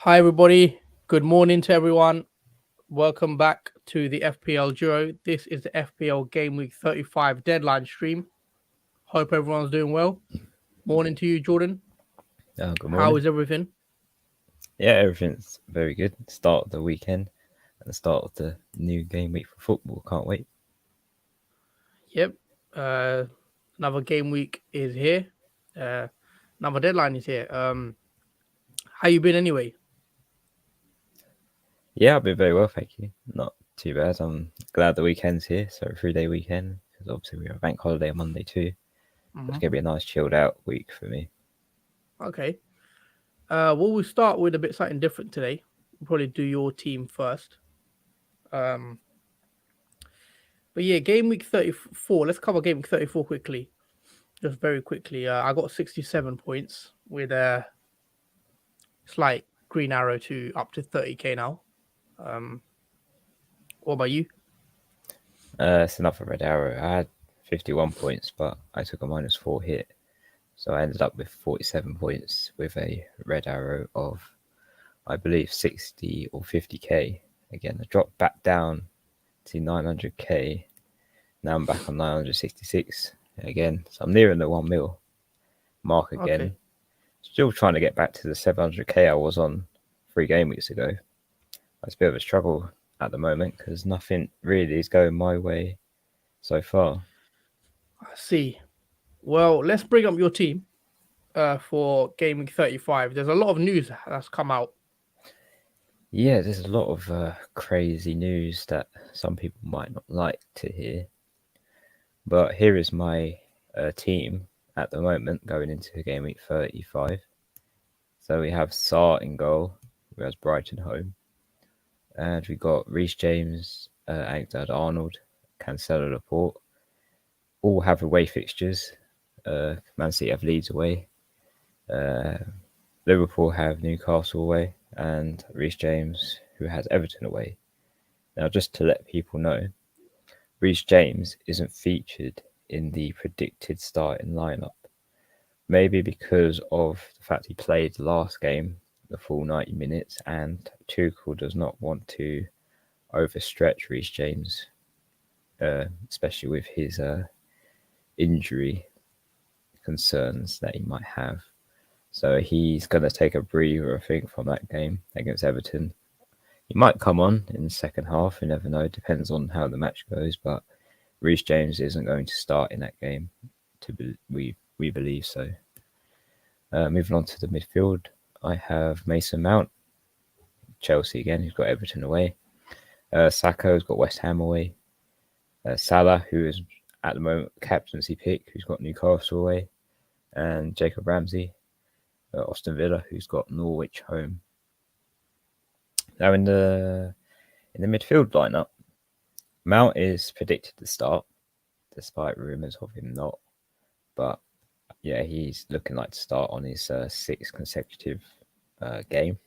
Hi, everybody. Good morning to everyone. Welcome back to the FPL Duo. This is the FPL Game Week 35 deadline stream. Hope everyone's doing well. Morning to you, Jordan. Good How morning. is everything? Yeah, everything's very good. Start of the weekend and the start of the new game week for football. Can't wait. Yep. Another game week is here. Another deadline is here. How you been anyway? Yeah, I've been very well, thank you. Not too bad. I'm glad the weekend's here. So a 3-day weekend because obviously we have a bank holiday on Monday too. It's gonna be a nice chilled out week for me. Okay. We'll start with a bit something different today. We'll probably do your team first. Um, but yeah, game week 34. Let's cover game week 34 quickly. Just very quickly, I got 67 points with a slight green arrow to up to 30k now. Um, what about you? It's another red arrow. I had 51 points, but I took a -4 hit, so I ended up with 47 points with a red arrow of, I believe, 60 or 50k. Again, I dropped back down to 900k. Now I'm back on 966 again. So I'm nearing the 1 mil mark again. Okay. Still trying to get back to the 700k I was on 3 game weeks ago. It's a bit of a struggle at the moment because nothing really is going my way so far. I see. Well, let's bring up your team for game week 35. There's a lot of news that's come out. Yeah, there's a lot of crazy news that some people might not like to hear. But here is my team at the moment going into game week 35. So we have Sarr in goal, who has Brighton home. And we got Reece James, Alexander-Arnold, Cancelo, Laporte. All have away fixtures. Man City have Leeds away. Liverpool have Newcastle away. And Reece James, who has Everton away. Now, just to let people know, Reece James isn't featured in the predicted starting lineup. Maybe because of the fact he played the last game the full 90 minutes, and Tuchel does not want to overstretch Reece James, especially with his injury concerns that he might have. So he's going to take a breather, I think, from that game against Everton. He might come on in the second half, you never know, depends on how the match goes, but Reece James isn't going to start in that game, we believe so. Moving on to the midfield, I have Mason Mount, Chelsea again, who's got Everton away. Saka's got West Ham away. Salah, who is at the moment captaincy pick, who's got Newcastle away. And Jacob Ramsey, Aston Villa, who's got Norwich home. Now in the midfield lineup, Mount is predicted to start, despite rumours of him not. But yeah, he's looking like to start on his sixth consecutive game.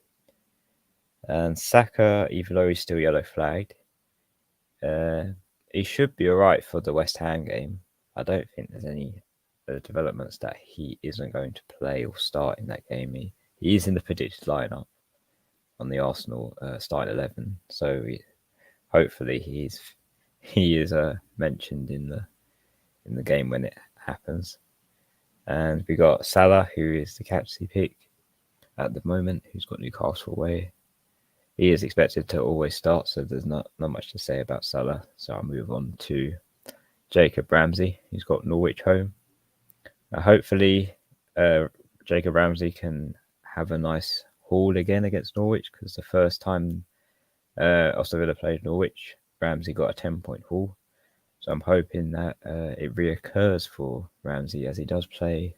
And Saka, even though he's still yellow flagged, he should be alright for the West Ham game. I don't think there's any developments that he isn't going to play or start in that game. He is in the predicted lineup on the Arsenal starting 11, so hopefully he is mentioned in the game when it happens. And we got Salah, who is the captaincy pick at the moment, who's got Newcastle away. He is expected to always start, so there's not much to say about Salah. So I'll move on to Jacob Ramsey, who's got Norwich home. Hopefully, Jacob Ramsey can have a nice haul again against Norwich, because the first time Aston Villa played Norwich, Ramsey got a 10-point haul. So I'm hoping that it reoccurs for Ramsey, as he does play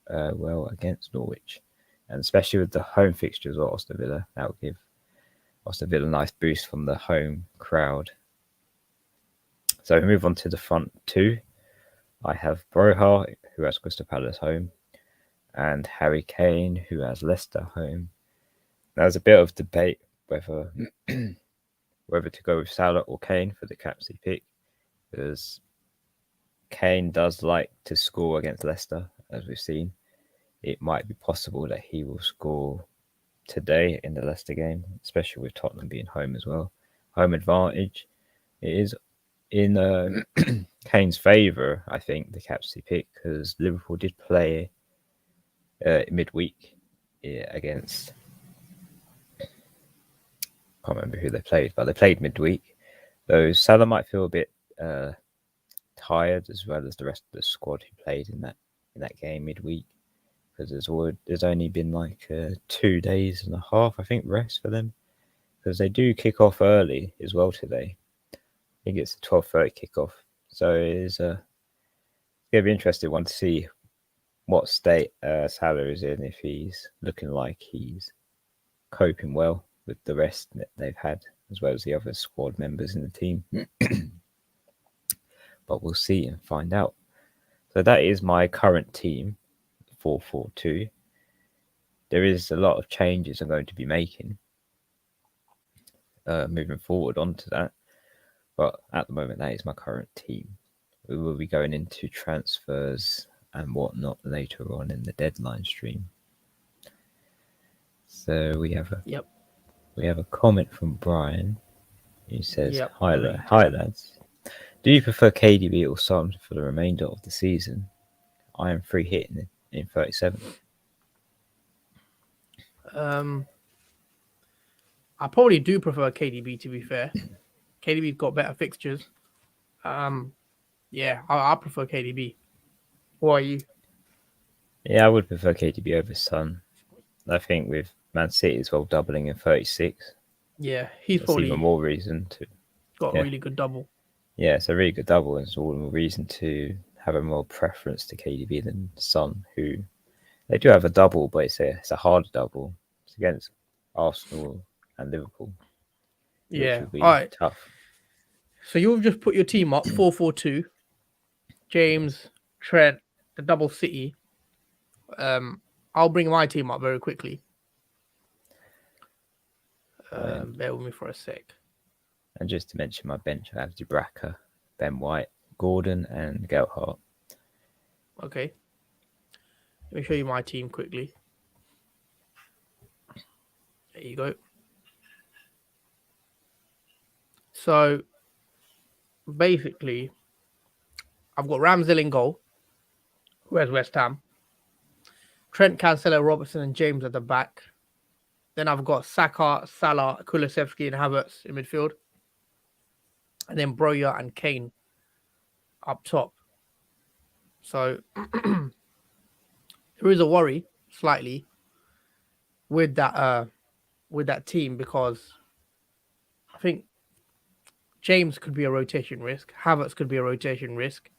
well against Norwich. And especially with the home fixtures of Aston Villa, that will give Aston Villa a nice boost from the home crowd. So we move on to the front two. I have Broha, who has Crystal Palace home, and Harry Kane, who has Leicester home. There's a bit of debate whether whether to go with Salah or Kane for the captaincy pick, because Kane does like to score against Leicester, as we've seen. It might be possible that he will score today in the Leicester game, especially with Tottenham being home as well. Home advantage. It is in Kane's favour, I think, the captaincy pick, because Liverpool did play midweek against. I can't remember who they played, but they played midweek. Though Salah might feel a bit tired, as well as the rest of the squad who played in that game midweek, because there's only been like 2 days and a half, I think, rest for them, because they do kick off early as well today. I think it's a 12:30 kickoff, so it's going to be interesting one to see what state Salah is in, if he's looking like he's coping well with the rest that they've had, as well as the other squad members in the team. But we'll see and find out. So that is my current team, 4-4-2. There is a lot of changes I'm going to be making moving forward onto that. But at the moment, that is my current team. We will be going into transfers and whatnot later on in the deadline stream. So we have a comment from Brian. He says, Hi lads. Do you prefer KDB or Son for the remainder of the season? I am free hitting in 37. I probably do prefer KDB, to be fair. KDB's got better fixtures. Yeah, I prefer KDB. What are you? Yeah, I would prefer KDB over Son. I think with Man City as well doubling in 36. Yeah, he's that's probably even more reason to got a really good double. Yeah, it's a really good double, and it's all the more reason to have a more preference to KDB than Son, who they do have a double, but it's a harder double. It's against Arsenal and Liverpool, which will be tough. So you've just put your team up 4-4-2. James, Trent, the double City. I'll bring my team up very quickly. Bear with me for a sec. And just to mention my bench, I have Dubraka, Ben White, Gordon, and Gelhardt. Okay. Let me show you my team quickly. There you go. So, basically, I've got Ramsdale in goal, who has West Ham. Trent, Cancelo, Robertson, and James at the back. Then I've got Saka, Salah, Kulusevski, and Havertz in midfield. And then Broja and Kane up top. So there is a worry slightly with that team, because I think James could be a rotation risk. Havertz could be a rotation risk.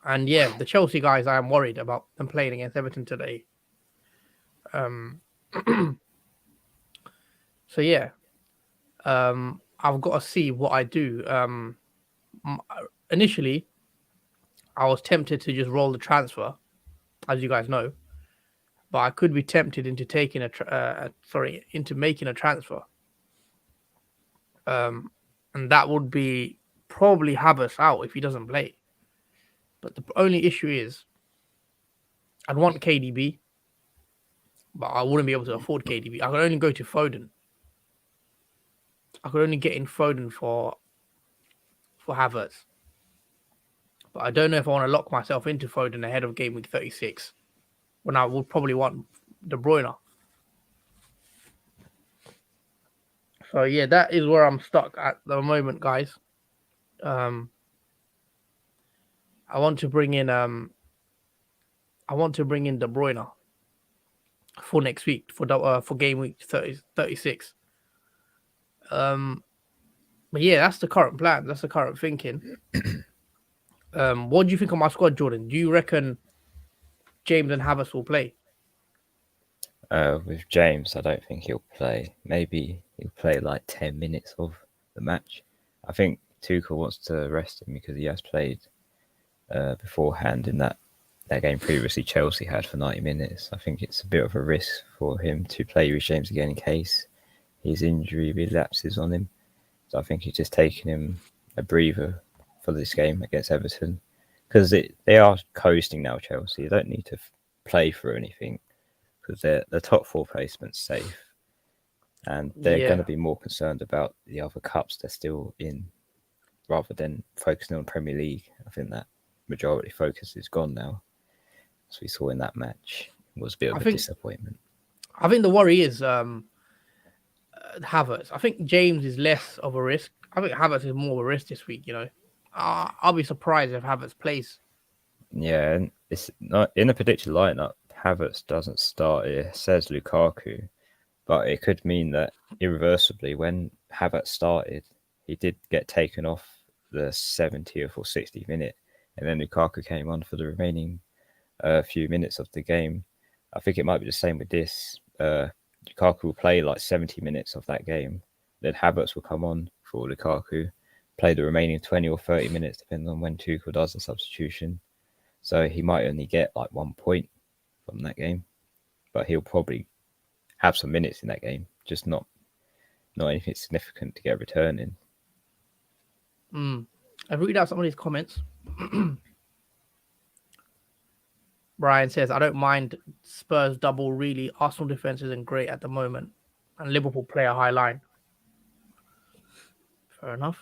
And yeah, the Chelsea guys, I am worried about them playing against Everton today. So yeah, I've got to see what I do. Initially, I was tempted to just roll the transfer, as you guys know, but I could be tempted into taking into making a transfer. And that would be probably Havertz out if he doesn't play. But the only issue is, I'd want KDB, but I wouldn't be able to afford KDB. I could only go to Foden. I could only get in Foden for Havertz. But I don't know if I want to lock myself into Foden ahead of game week 36, when I would probably want De Bruyne. So yeah, that is where I'm stuck at the moment, guys. I want to bring in De Bruyne for next week for game week 36. But yeah, that's the current plan. That's the current thinking. What do you think of my squad, Jordan? Do you reckon James and Havertz will play? With James, I don't think he'll play. Maybe he'll play like 10 minutes of the match. I think Tuchel wants to rest him because he has played beforehand in that game previously Chelsea had for 90 minutes. I think it's a bit of a risk for him to play with James again in case his injury relapses on him. So I think he's just taking him a breather for this game against Everton, because they are coasting now, Chelsea. They don't need to play for anything, because the top 4 placements safe, and they're going to be more concerned about the other cups they're still in rather than focusing on Premier League. I think that majority focus is gone now, as we saw in that match. It was a bit of a disappointment. I think the worry is Havertz. I think James is less of a risk. I think Havertz is more of a risk this week. I'll be surprised if Havertz plays. Yeah, and it's not in the predicted lineup. Havertz doesn't start. It says Lukaku, but it could mean that irreversibly, when Havertz started, he did get taken off the 70th or 60th minute, and then Lukaku came on for the remaining few minutes of the game. I think it might be the same with this. Lukaku will play like 70 minutes of that game. Then Havertz will come on for Lukaku, play the remaining 20 or 30 minutes, depending on when Tuchel does the substitution. So he might only get like 1 point from that game, but he'll probably have some minutes in that game, just not anything significant to get a return in. I've read out some of these comments. Brian says, I don't mind Spurs double, really. Arsenal defense isn't great at the moment, and Liverpool play a high line. Fair enough.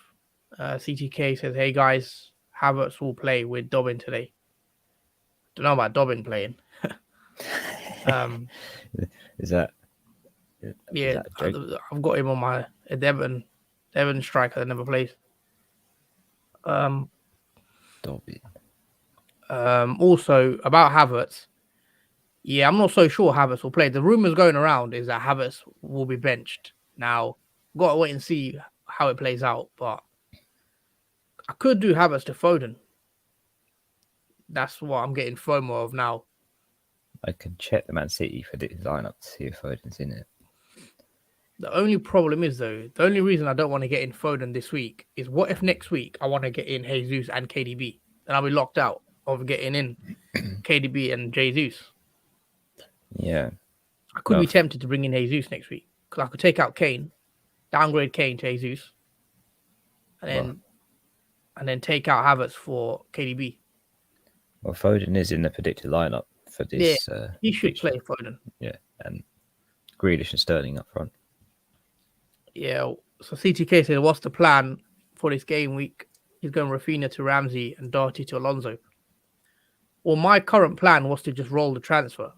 CTK says, hey guys, Havertz will play with Dobbin today. Don't know about Dobbin playing. Is that? Yeah, is that a joke? I've got him on my Devon striker that never plays. Dobbin. Also about Havertz, yeah, I'm not so sure Havertz will play. The rumors going around is that Havertz will be benched. Now, got to wait and see how it plays out, but I could do Havertz to Foden. That's what I'm getting FOMO of now. I can check the Man City for the lineup to see if Foden's in it. The only problem is, though, the only reason I don't want to get in Foden this week is what if next week I want to get in Jesus and KDB? Then I'll be locked out of getting in KDB and Jesus. Yeah. I could be tempted to bring in Jesus next week because I could take out Kane, downgrade Kane to Jesus, and then take out Havertz for KDB. Well, Foden is in the predicted lineup for this. Yeah, he should play Foden. Yeah, and Grealish and Sterling up front. Yeah, so CTK said, what's the plan for this game week? He's going Rafinha to Ramsey and Doherty to Alonso. Well, my current plan was to just roll the transfer.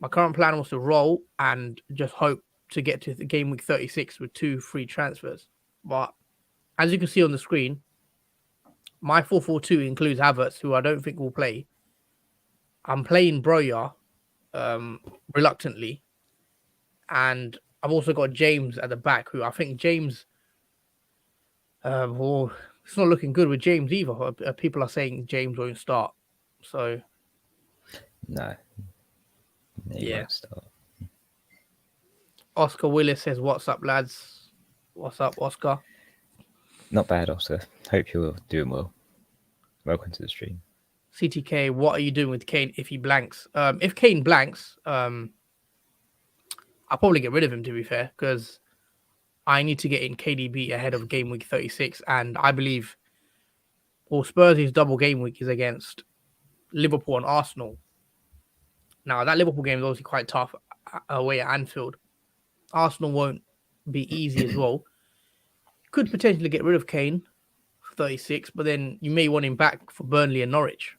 My current plan was to roll and just hope to get to the game week 36 with 2 free transfers. But as you can see on the screen, my 4-4-2 includes Havertz, who I don't think will play. I'm playing Broja reluctantly. And I've also got James at the back, who I think James... well, it's not looking good with James either. People are saying James won't start. So... No. He won't start. Oscar Willis says, what's up, lads? What's up, Oscar? Not bad, Oscar. Hope you're doing well. Welcome to the stream. CTK, what are you doing with Kane if he blanks? If Kane blanks, I'll probably get rid of him, to be fair, because I need to get in KDB ahead of game week 36. And I believe Spurs' double game week is against Liverpool and Arsenal. Now, that Liverpool game is obviously quite tough away at Anfield. Arsenal won't be easy as well. Could potentially get rid of Kane for 36, but then you may want him back for Burnley and Norwich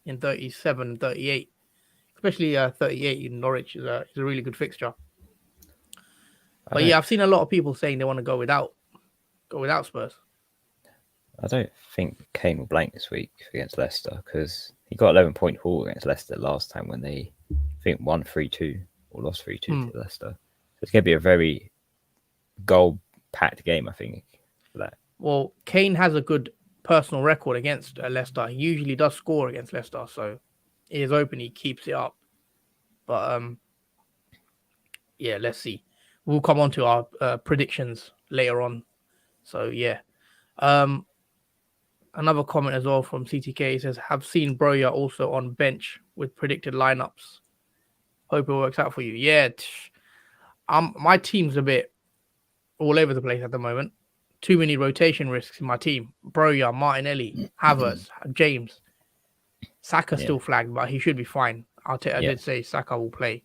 in 37 and 38. Especially 38 in Norwich is a really good fixture. But yeah, I've seen a lot of people saying they want to go without Spurs. I don't think Kane will blank this week against Leicester because he got 11 point haul against Leicester last time when they, I think, won 3-2 or lost 3-2 to Leicester. So it's going to be a very goal-packed game, I think, for that. Well, Kane has a good personal record against Leicester. He usually does score against Leicester, so he is open. He keeps it up. But yeah, let's see. We'll come on to our predictions later on. So yeah. Another comment as well from CTK says, have seen Broja also on bench with predicted lineups. Hope it works out for you. Yeah. My team's a bit all over the place at the moment. Too many rotation risks in my team. Broja, Martinelli, Havertz, James. Saka still flagged, but he should be fine. I Yeah. did say Saka will play.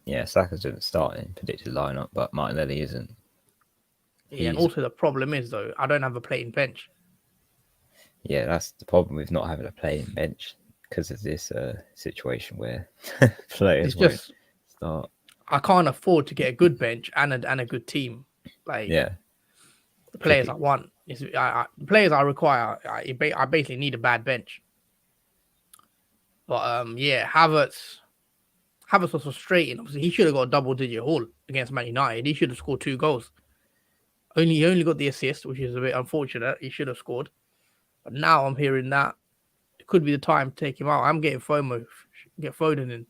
Yeah, Saka's didn't start in predicted lineup, but Martinelli isn't. Yeah, and He's also the problem is though, I don't have a playing bench. yeah, that's the problem with not having a playing bench because of this situation where players It's won't just start. I can't afford to get a good bench and a good team. Like Yeah, the players I tricky. want, the players I require. I basically need a bad bench. But yeah, Havertz was frustrating. Obviously, he should have got a double-digit haul against Man United. He should have scored 2 goals. He only got the assist, which is a bit unfortunate. He should have scored. But now I'm hearing that it could be the time to take him out. I'm getting FOMO. Get Foden in.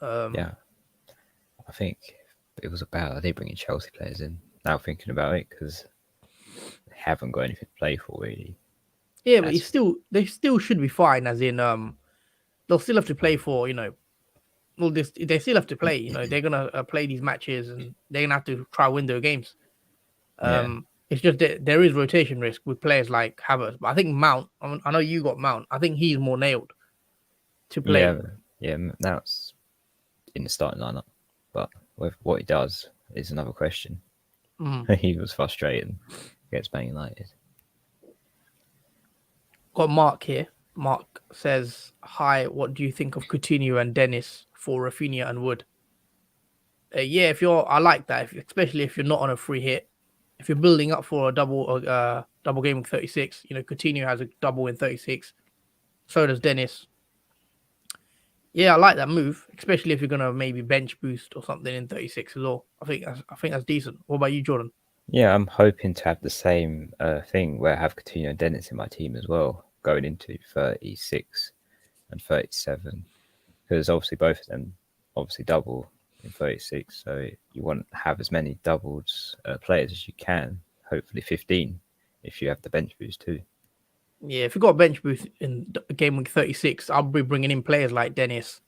Yeah, I think it was about they bringing Chelsea players in. Now thinking about it because they haven't got anything to play for really. Yeah, but That's they still should be fine. As in, they'll still have to play for well, they still have to play. They're gonna play these matches and they're gonna have to try win their games. yeah, It's just that there is rotation risk with players like Havertz, but I think Mount. I know you got Mount. I think he's more nailed to yeah, play. yeah. Now it's in the starting lineup, but with what he does is another question. Mm. He was frustrating against Man United. Got Mark here. Mark says, "Hi, what do you think of Coutinho and Dennis for Rafinha and Wood?" Yeah, I like that, especially if you're not on a free hit. If you're building up for a double game in 36, Coutinho has a double in 36. So does Dennis. Yeah, I like that move, especially if you're gonna maybe bench boost or something in 36 as well. I think that's decent. What about you, Jordan? Yeah, I'm hoping to have the same thing where I have Coutinho and Dennis in my team as well, going into 36 and 37, because obviously both of them obviously double in 36, so you want to have as many doubles players as you can, hopefully 15 if you have the bench boost too. Yeah, if you got a bench boost in game week 36, I'll be bringing in players like Dennis,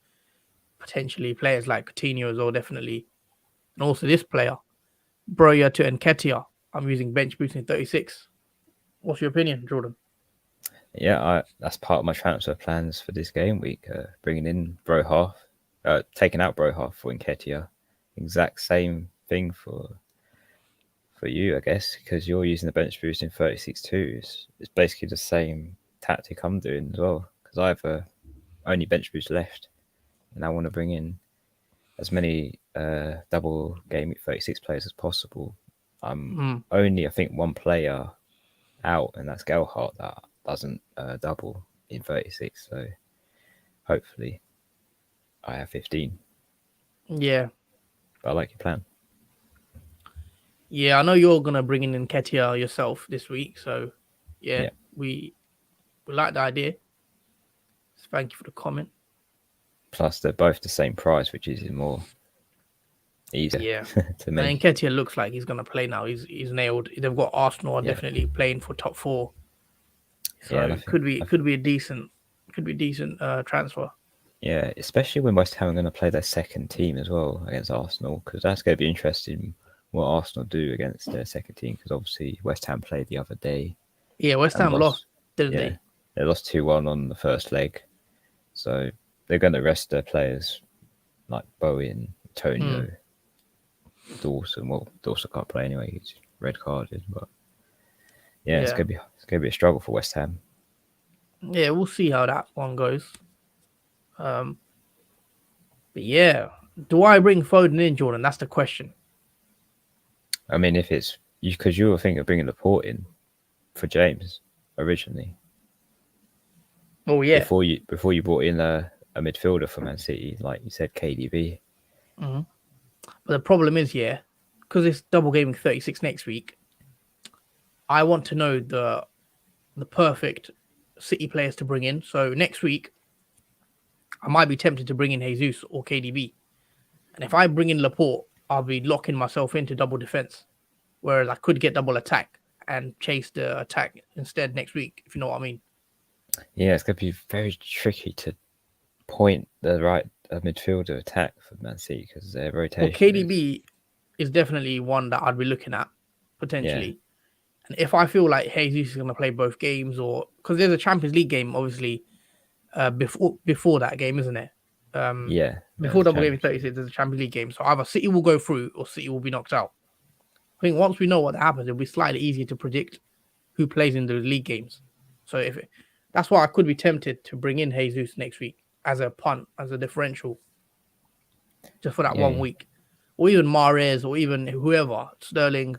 potentially players like Coutinho as well, definitely, and also this player, Broya to Nketiah. I'm using bench boost in 36. What's your opinion, Jordan? Yeah, that's part of my transfer plans for this game week, bringing in Brohalf, taking out Brohalf for Nketiah. Exact same thing for you, I guess, because you're using the bench boost in 36 too. It's basically the same tactic I'm doing as well, because I have only bench boost left, and I want to bring in as many double game week 36 players as possible. I'm only, I think, one player out, and that's Gelhardt that doesn't double in 36. So hopefully I have 15. Yeah, But I like your plan. yeah, I know you're gonna bring in Nketiah yourself this week, so yeah, Yeah. we like the idea. So thank you for the comment. Plus, they're both the same price, which is more easier Yeah, to and make. Nketiah looks like he's gonna play now. He's nailed. They've got Arsenal are Yeah. definitely playing for top four, so Yeah, and it could be a decent transfer. yeah, especially when West Ham are going to play their second team as well against Arsenal, because that's going to be interesting what Arsenal do against their second team, because obviously West Ham played the other day Yeah, West and Ham lost, lost. didn't Yeah, they lost 2-1 on the first leg, so they're going to rest their players like Bowen, they? Antonio, Dawson. Well, Dawson can't play anyway; he's red carded. But yeah, Yeah, it's gonna be a struggle for West Ham. yeah, we'll see how that one goes. Um, but yeah, do I bring Foden in, Jordan? That's the question. I mean, if it's because you were thinking of bringing Laporte in for James originally. Oh yeah, Before you brought in a midfielder for Man City, like you said, KDB. but the problem is, yeah, because it's double gaming 36 next week. I want to know the perfect City players to bring in. So next week, I might be tempted to bring in Jesus or KDB, and if I bring in Laporte, I'll be locking myself into double defense. Whereas I could get double attack and chase the attack instead next week, if you know what I mean. Yeah, it's gonna be very tricky to point the right midfielder attack for Man City because their Well, rotation is KDB is definitely one that I'd be looking at yeah potentially. And if I feel like Jesus is going to play both games, or because there's a Champions League game, obviously, before that game, isn't it? Yeah. Before the double game Champions 36, there's a Champions League game. So either City will go through or City will be knocked out. I think once we know what happens, it'll be slightly easier to predict who plays in the league games. So that's why I could be tempted to bring in Jesus next week as a punt, as a differential, just for that Yeah, 1 week, or even Mahrez, or even whoever, Sterling,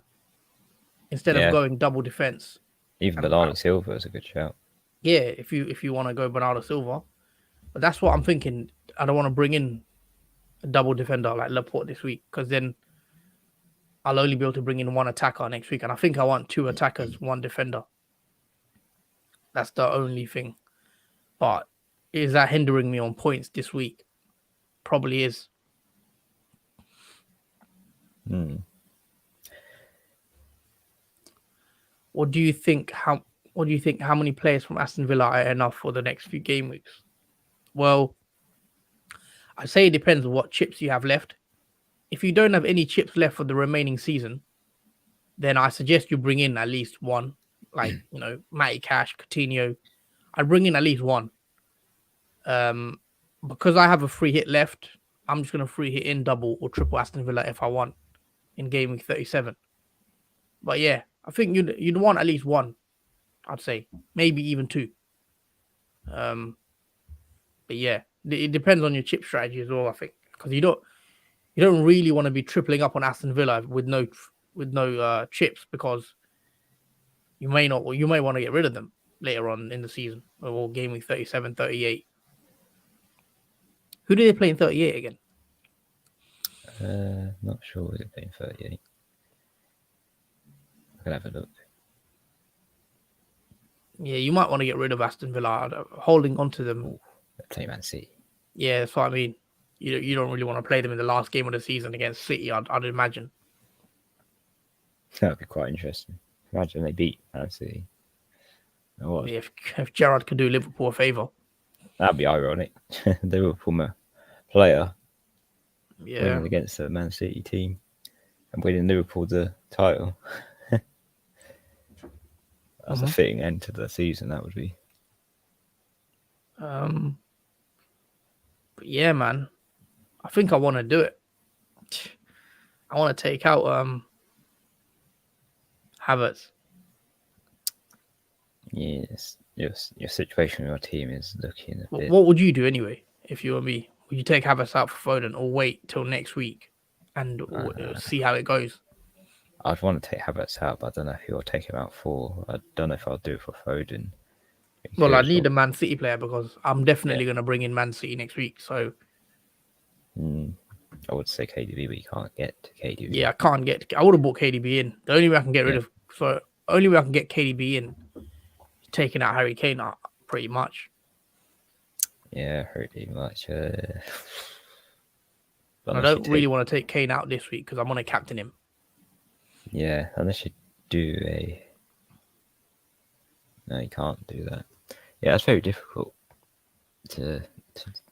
instead of yeah. going double defense. Even And Bernardo Silva is a good shout. yeah, if you want to go Bernardo Silva, but that's what I'm thinking. I don't want to bring in a double defender like Laporte this week, because then I'll only be able to bring in one attacker next week, and I think I want two attackers, one defender. That's the only thing. But is that hindering me on points this week? Probably is. Mm. What do you think? How many players from Aston Villa are enough for the next few game weeks? Well, I say it depends on what chips you have left. If you don't have any chips left for the remaining season, then I suggest you bring in at least one, like Matty Cash, Coutinho. I bring in at least one. Because I have a free hit left, I'm just gonna free hit in double or triple Aston Villa if I want in game week 37. But yeah, I think you'd want at least one. I'd say maybe even two. But yeah, it depends on your chip strategy as well. I think because you don't really want to be tripling up on Aston Villa with no chips, because you may not, or you may want to get rid of them later on in the season or game week 37, 38. Who do they play in 38 again? Not sure they're playing 38. I can have a look. Yeah, you might want to get rid of Aston Villa. Holding on to them. Ooh, they're playing Man City. Yeah, that's what I mean. You don't really want to play them in the last game of the season against City, I'd imagine. That would be quite interesting. Imagine they beat Man City. If Gerrard could do Liverpool a favour. That'd be ironic. The Liverpool player winning Yeah. against the Man City team and winning Liverpool the title. That's a fitting end to the season, that would be. But yeah, man. I think I want to do it. I want to take out Havertz. Yes, your situation with your team is looking a bit. What would you do anyway if you were me? Would you take Havertz out for Foden or wait till next week and see how it goes? I'd want to take Havertz out, but I don't know who I'll take him out for. I don't know if I'll do it for Foden. Well, I need a Man City player because I'm definitely going to bring in Man City next week. So I would say KDB, but you can't get KDB. Yeah, I would have bought KDB in. The only way I can get rid of, only way I can get KDB in, taking out Harry Kane, pretty much. Yeah, pretty much. I don't really want to take Kane out this week because I'm going to captain him. Yeah, unless you do a. No, you can't do that. Yeah, it's very difficult to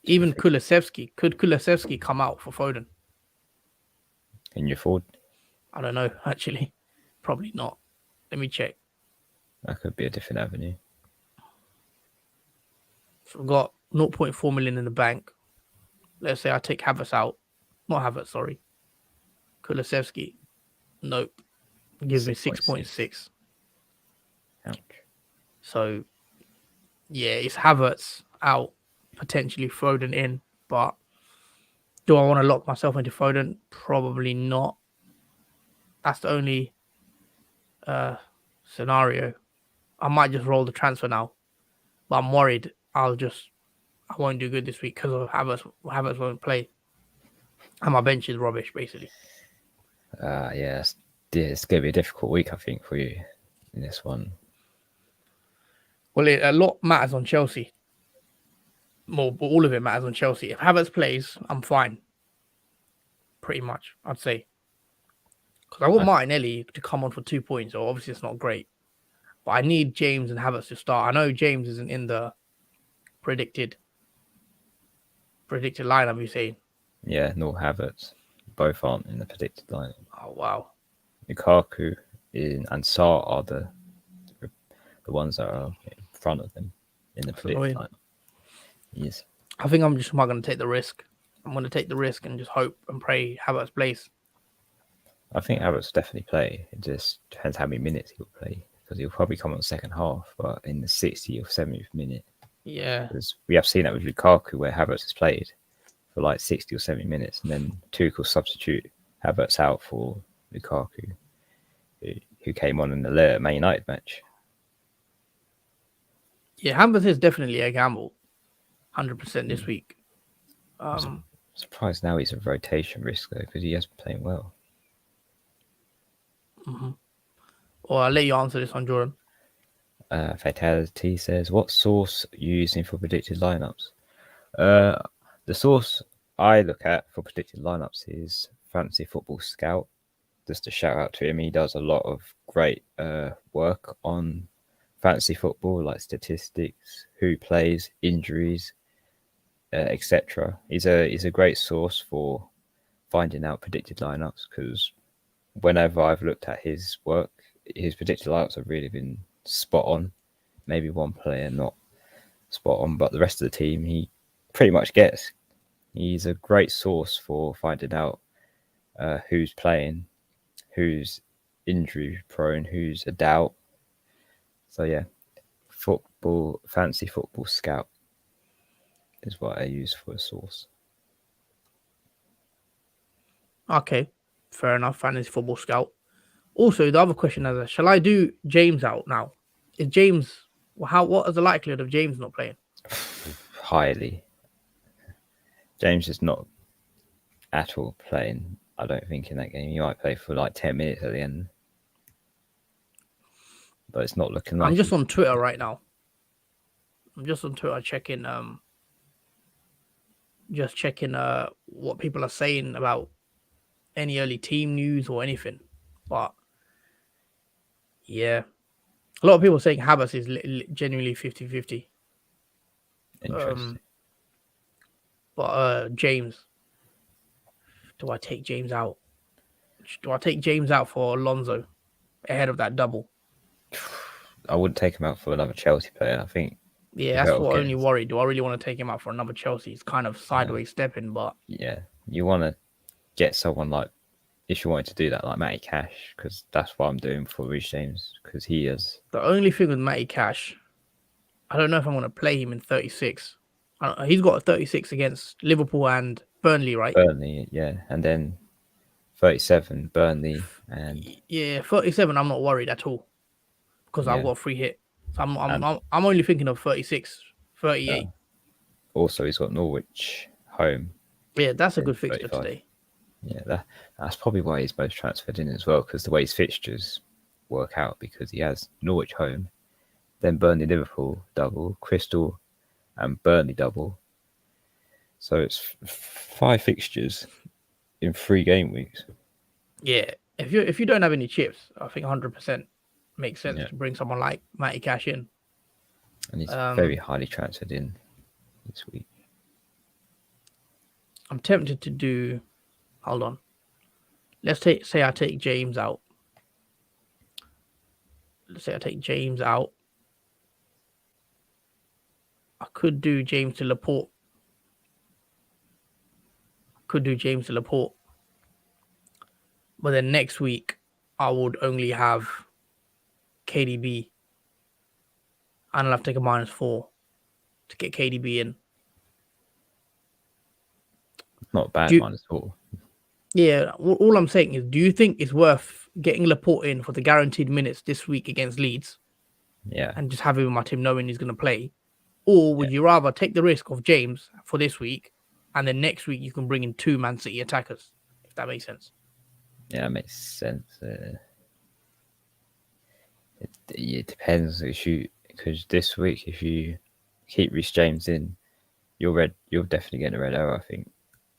even Kulusevski. Could Kulusevski come out for Foden? Can you afford? I don't know, actually. Probably not. Let me check. That could be a different avenue. So we've got 0.4 million in the bank. Let's say I take Havertz out. Not Havertz, sorry. Kulusevski. Nope. Gives me 6.6. Ouch. So, yeah, it's Havertz out, potentially Foden in. But do I want to lock myself into Foden? Probably not. That's the only scenario. I might just roll the transfer now. But I'm worried I won't do good this week because of Havertz won't play. And my bench is rubbish, basically. Yeah, it's going to be a difficult week, I think, for you in this one. Well, a lot matters on Chelsea. More, but all of it matters on Chelsea. If Havertz plays, I'm fine. Pretty much, I'd say. Because I want Martinelli to come on for 2 points. So obviously, it's not great. But I need James and Havertz to start. I know James isn't in the predicted lineup, you're saying? Yeah, nor Havertz. Both aren't in the predicted lineup. Oh, wow. Lukaku and Sarr are the ones that are in front of them in the predicted lineup. Yes. I think I'm just not going to take the risk. I'm going to take the risk and just hope and pray Havertz plays. I think Havertz will definitely play. It just depends how many minutes he'll play, because he'll probably come on the second half, but in the 60th or 70th minute. Yeah. Because we have seen that with Lukaku, where Havertz has played for like 60 or 70 minutes, and then Tuchel substitute Havertz out for Lukaku, who came on in the later Man United match. Yeah, Havertz is definitely a gamble. 100% this week. I'm surprised now he's a rotation risk, though, because he has been playing well. Or I'll let you answer this one, Jordan. Fatality says, what source are you using for predicted lineups? The source I look at for predicted lineups is Fantasy Football Scout. Just a shout out to him. He does a lot of great work on fantasy football, like statistics, who plays, injuries, etc. He's a great source for finding out predicted lineups, because whenever I've looked at his work, his predicted lineups have really been spot on. Maybe one player not spot on, but the rest of the team he pretty much gets. He's a great source for finding out who's playing, who's injury prone, who's a doubt. So yeah, Fantasy Football Scout is what I use for a source. Okay, fair enough. Fantasy Football Scout. Also, the other question is, shall I do James out now? Is James, what is the likelihood of James not playing? Highly. James is not at all playing, I don't think, in that game. He might play for like 10 minutes at the end. But it's not looking like... I'm just on Twitter right now. I'm just on Twitter checking what people are saying about any early team news or anything. But yeah, a lot of people saying Havertz is genuinely 50-50. Interesting. But James, do I take James out? Do I take James out for Alonso ahead of that double? I wouldn't take him out for another Chelsea player. I think... Yeah, that's what only worried. Do I really want to take him out for another Chelsea? It's kind of sideways stepping, but... Yeah, you want to get someone like... If you wanted to do that, like Matty Cash, because that's what I'm doing for Reece James, because he is... The only thing with Matty Cash, I don't know if I'm going to play him in 36. He's got a 36 against Liverpool and Burnley, right? Burnley, yeah. And then 37, Burnley, and... Yeah, 37, I'm not worried at all, because I've got a free hit. So I'm only thinking of 36, 38. Also, he's got Norwich home. Yeah, that's a good fixture today. Yeah, that's probably why he's most transferred in as well, because the way his fixtures work out, because he has Norwich home, then Burnley, Liverpool double, Crystal and Burnley double. So it's 5 fixtures in 3 game weeks. Yeah, if you don't have any chips, I think 100% makes sense to bring someone like Matty Cash in. And he's very highly transferred in this week. I'm tempted to do... Hold on. Let's say I take James out. Let's say I take James out. I could do James to Laporte. But then next week, I would only have KDB. And I'll have to take a -4 to get KDB in. Not bad -4. Yeah, all I'm saying is, do you think it's worth getting Laporte in for the guaranteed minutes this week against Leeds? Yeah. And just have him in my team knowing he's going to play? Or would you rather take the risk of James for this week, and then next week you can bring in 2 Man City attackers, if that makes sense? Yeah, that makes sense. It depends, because this week, if you keep Reece James in, you're definitely getting a red arrow, I think,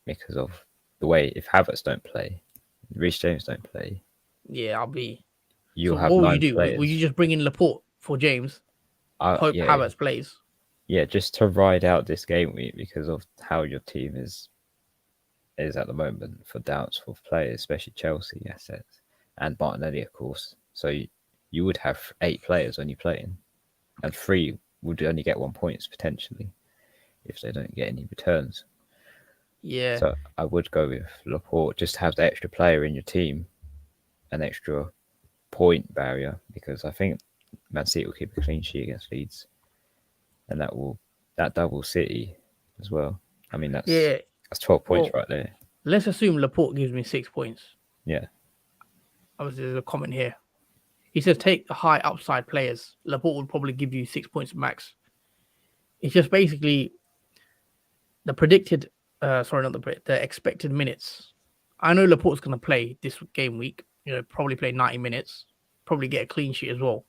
because of the way, if Havertz don't play, Reece James don't play. Yeah, I'll be... You'll so have what would 9 you do? players. Would you just bring in Laporte for James? Hope Havertz plays? Yeah, just to ride out this game week, because of how your team is at the moment for doubts for players, especially Chelsea assets and Martinelli, of course. So you would have 8 players when you're playing, and 3 would only get 1 point potentially if they don't get any returns. Yeah. So I would go with Laporte, just to have the extra player in your team, an extra point barrier, because I think Man City will keep a clean sheet against Leeds, and that double City as well. I mean, that's 12 points right there. Let's assume Laporte gives me 6 points. Yeah. Obviously, there's a comment here. He says take the high upside players. Laporte will probably give you 6 points max. It's just basically the predicted, the expected minutes. I know Laporte's going to play this game week. Probably play 90 minutes. Probably get a clean sheet as well.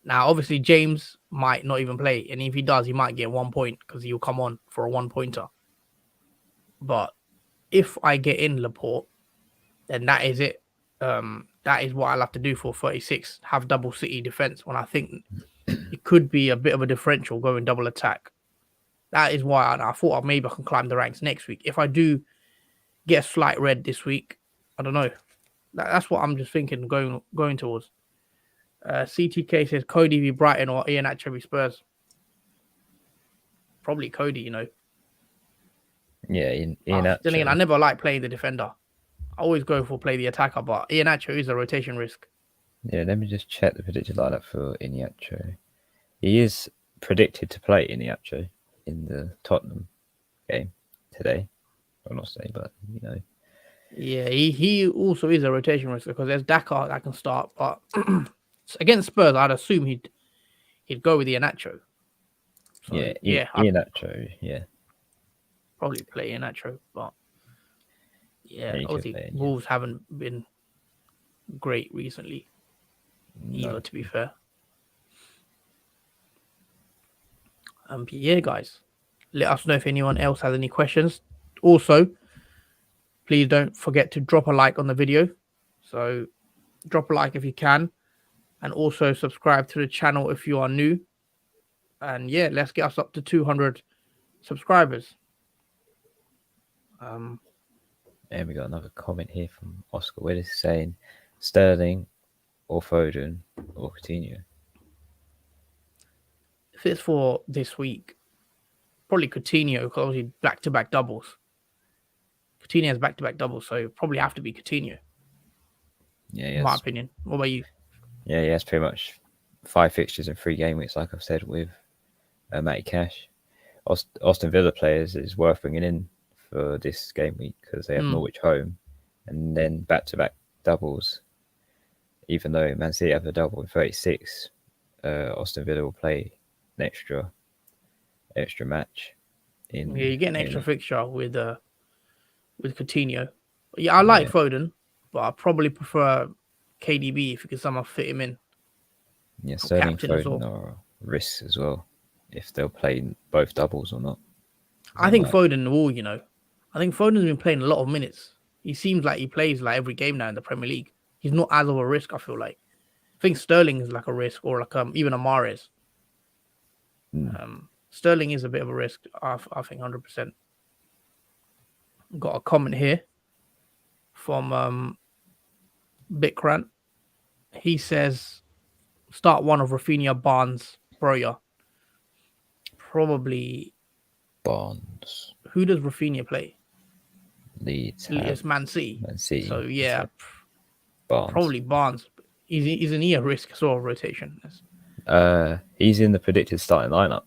Now, obviously, James might not even play, and if he does, he might get 1 point because he'll come on for a 1-pointer. But if I get in Laporte, then that is it. That is what I'll have to do for 36. Have double City defense when I think it could be a bit of a differential going double attack. That is why I thought maybe I can climb the ranks next week. If I do get a slight red this week, I don't know. That's what I'm just thinking going towards. CTK says Cody v Brighton or Iheanacho v Spurs. Probably Cody, Yeah, Iheanacho. Then again, I never like playing the defender. I always go for play the attacker, but Iheanacho is a rotation risk. Yeah, let me just check the predicted lineup for Iheanacho. He is predicted to play Iheanacho in the Tottenham game today. Well, not today, but Yeah, he also is a rotation risk because there's Dakar that can start, but against Spurs, I'd assume he'd go with Iheanacho. So, Iheanacho, yeah. Probably play Iheanacho, but obviously Wolves haven't been great recently, either, to be fair. Guys, let us know if anyone else has any questions. Also, please don't forget to drop a like on the video. So drop a like if you can, and also subscribe to the channel if you are new. And let's get us up to 200 subscribers. And we got another comment here from Oscar Willis saying Sterling or Foden or Coutinho. If it's for this week, probably Coutinho, because obviously back-to-back doubles. Coutinho has back-to-back doubles, so probably have to be Coutinho. Yeah, in my opinion. What about you? Yeah, it's pretty much 5 fixtures and 3 game weeks, like I've said with Matty Cash. Aston Villa players is worth bringing in for this game week because they have Norwich home and then back-to-back doubles. Even though Man City have a double in 36, Aston Villa will play an extra match. You get an extra fixture with Coutinho. Yeah, I like Foden, but I probably prefer KDB if you can somehow fit him in. Yeah, Sterling, Foden are risks as well, if they'll play both doubles or not. I think Foden will, I think Foden's been playing a lot of minutes. He seems like he plays like every game now in the Premier League. He's not as of a risk, I feel like. I think Sterling is like a risk, or like even a Mahrez. Sterling is a bit of a risk, I think 100%. Got a comment here from Bitkrant. He says start one of Rafinha, Barnes, Broya. Probably Barnes. Who does Rafinha play? Leeds. It's Man City. So Barnes. Probably Barnes. Isn't he a risk as well, rotation? He's in the predicted starting lineup.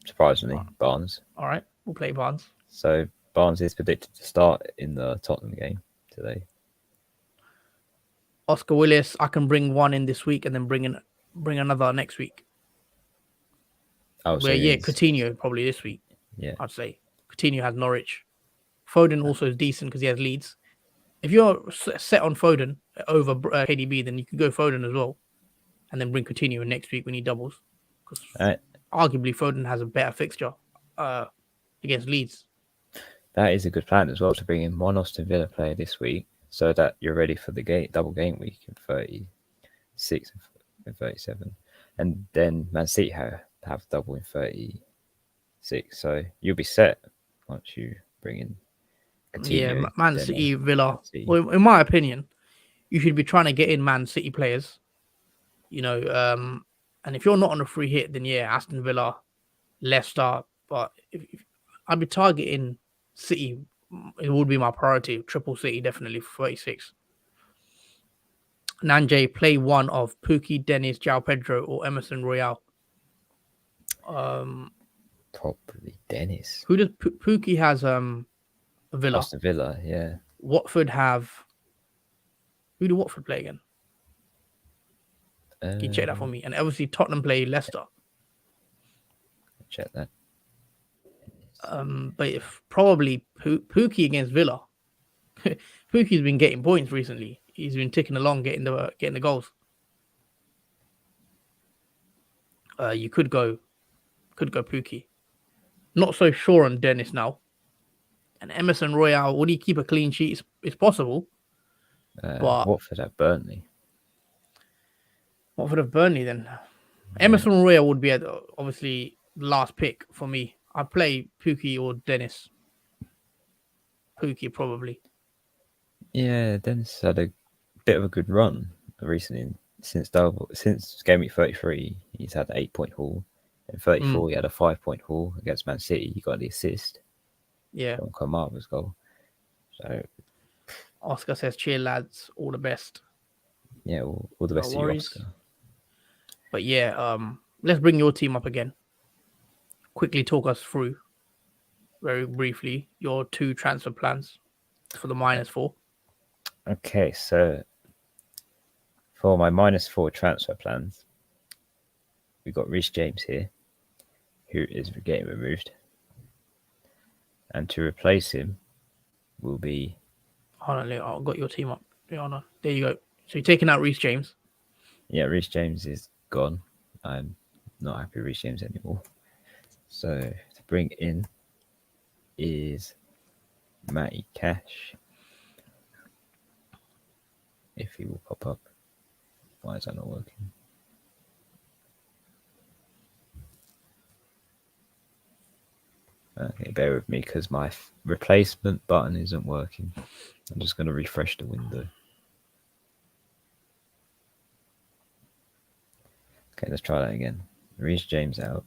Surprisingly, Barnes. All right, we'll play Barnes. So Barnes is predicted to start in the Tottenham game today. Oscar Willis, I can bring one in this week and then bring another next week. Coutinho probably this week. Yeah, I'd say Coutinho has Norwich. Foden also is decent because he has Leeds. If you're set on Foden over KDB, then you can go Foden as well, and then bring Coutinho in next week when he doubles. Because arguably Foden has a better fixture against Leeds. That is a good plan as well, to bring in one Aston Villa player this week, so that you're ready for the double game week in 36 and 37, and then Man City have double in 36. So you'll be set once you bring in Coutinho. Yeah, Man City, Villa. Well, in my opinion, you should be trying to get in Man City players. And if you're not on a free hit, then Aston Villa, Leicester, but if I'd be targeting City, it would be my priority. Triple City definitely for 36. Nanjay, play one of Pookie, Dennis, João Pedro, or Emerson Royale. Probably Dennis. Who does Pookie has? Villa. Aston Villa, yeah. Watford have. Who do Watford play again? Can you check that for me? And obviously Tottenham play Leicester. Check that. But if probably Pookie against Villa. Pookie's been getting points recently. He's been ticking along, getting the goals. You could go Pookie. Not so sure on Dennis now. And Emerson Royale, would he keep a clean sheet? It's possible. But Watford at Burnley. Watford have Burnley then. Emerson Royale would be obviously the last pick for me. I'd play Pookie or Dennis. Pookie probably. Yeah, Dennis had a bit of a good run recently. Since game week 33, he's had an 8-point haul. In 34, he had a 5-point haul against Man City. He got the assist. Yeah. From Kamara's goal. So Oscar says, cheer lads, all the best. Yeah, all the best to you, Oscar. But yeah, let's bring your team up again. Quickly talk us through, very briefly, your 2 transfer plans for the -4. Okay, so for my -4 transfer plans, we've got Reece James here, who is getting removed. And to replace him will be... Hold on, I've got your team up. Yeah, there you go. So you're taking out Reece James? Yeah, Reece James is gone. I'm not happy with Reece James anymore. So to bring in is Matty Cash. If he will pop up. Why is that not working? Okay, bear with me because my replacement button isn't working. I'm just going to refresh the window. Okay, let's try that again. Reece James out.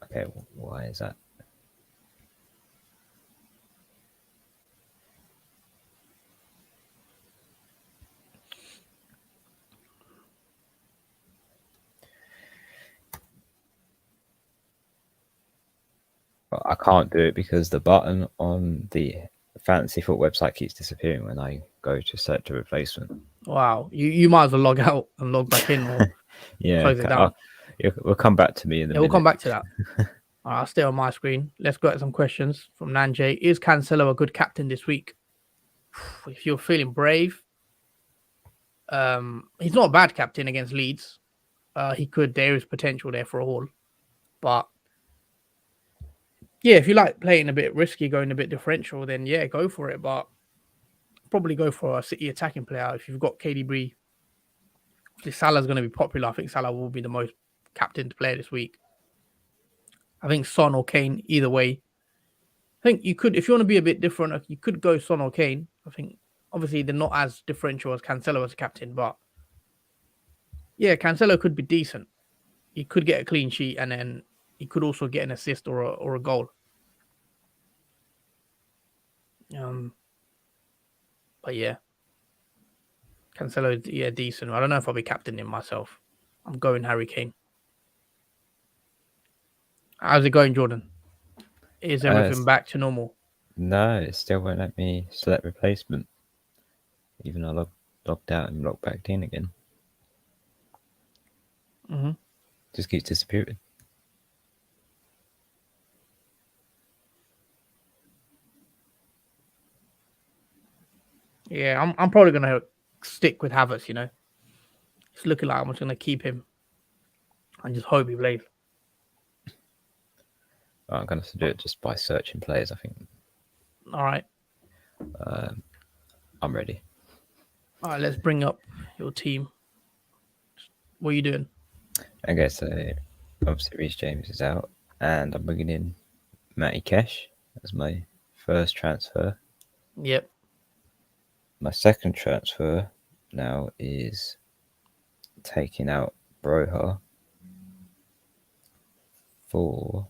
Okay, why is that? Well, I can't do it because the button on the Fantasy Foot website keeps disappearing when I go to search a replacement. Wow, you might as well log out and log back in or yeah, close it down. We'll come back to me in a minute. We'll come back to that. I'll stay on my screen. Let's go at some questions from Nanjay. Is Cancelo a good captain this week? If you're feeling brave, he's not a bad captain against Leeds. There is potential there for a haul. But yeah, if you like playing a bit risky, going a bit differential, then yeah, go for it. But probably go for a City attacking player. If you've got KDB, Salah's going to be popular. I think Salah will be the most captained player this week. I think Son or Kane, either way. I think you could, if you want to be a bit different, you could go Son or Kane. I think obviously they're not as differential as Cancelo as a captain, but yeah, Cancelo could be decent. He could get a clean sheet and then he could also get an assist or a goal. But yeah, Cancelo, yeah, decent. I don't know if I'll be captaining him myself. I'm going Harry Kane. How's it going, Jordan? Is everything back to normal? No, it still won't let me select replacement. Even though I logged out and logged back in again. Just keeps disappearing. Yeah, I'm probably gonna stick with Havertz. It's looking like I'm just gonna keep him and just hope he plays. I'm going to do it just by searching players, I think. All right. I'm ready. All right, let's bring up your team. What are you doing? Okay, so obviously Reece James is out, and I'm bringing in Matty Cash as my first transfer. Yep. My second transfer now is taking out Broha for.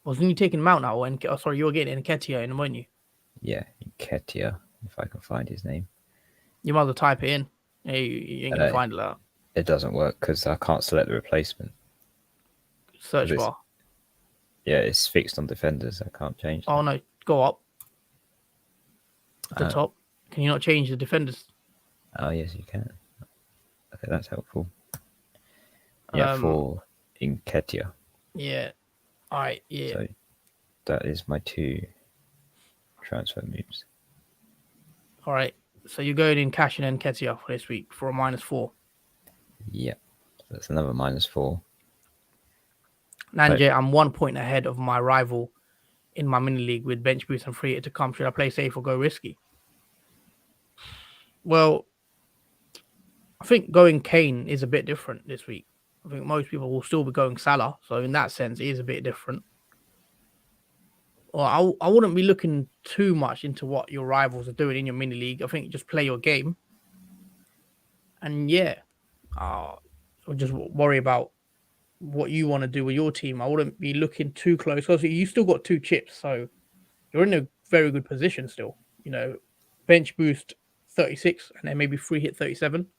Wasn't you taking Mount now? Oh, sorry, you were getting Nketiah in, weren't you? Yeah, Ketia, if I can find his name. You might as well type it in. Yeah, you ain't gonna find it out. It doesn't work because I can't select the replacement. Search bar. Yeah, it's fixed on defenders. I can't change that. Oh no, go up. At the top. Can you not change the defenders? Oh yes, you can. Okay, that's helpful. Yeah, for Nketiah. Yeah. Alright, yeah. So that is my 2 transfer moves. Alright. So you're going in cash and Nketiah for this week for a -4. Yeah. So that's another -4. Nanje, I'm 1 point ahead of my rival in my mini league with bench boost and free hit to come. Should I play safe or go risky? Well, I think going Kane is a bit different this week. I think most people will still be going Salah. So in that sense, it is a bit different. Well, I wouldn't be looking too much into what your rivals are doing in your mini league. I think just play your game. And yeah, just worry about what you want to do with your team. I wouldn't be looking too close because you still got 2 chips. So you're in a very good position still. You know, bench boost 36 and then maybe free hit 37.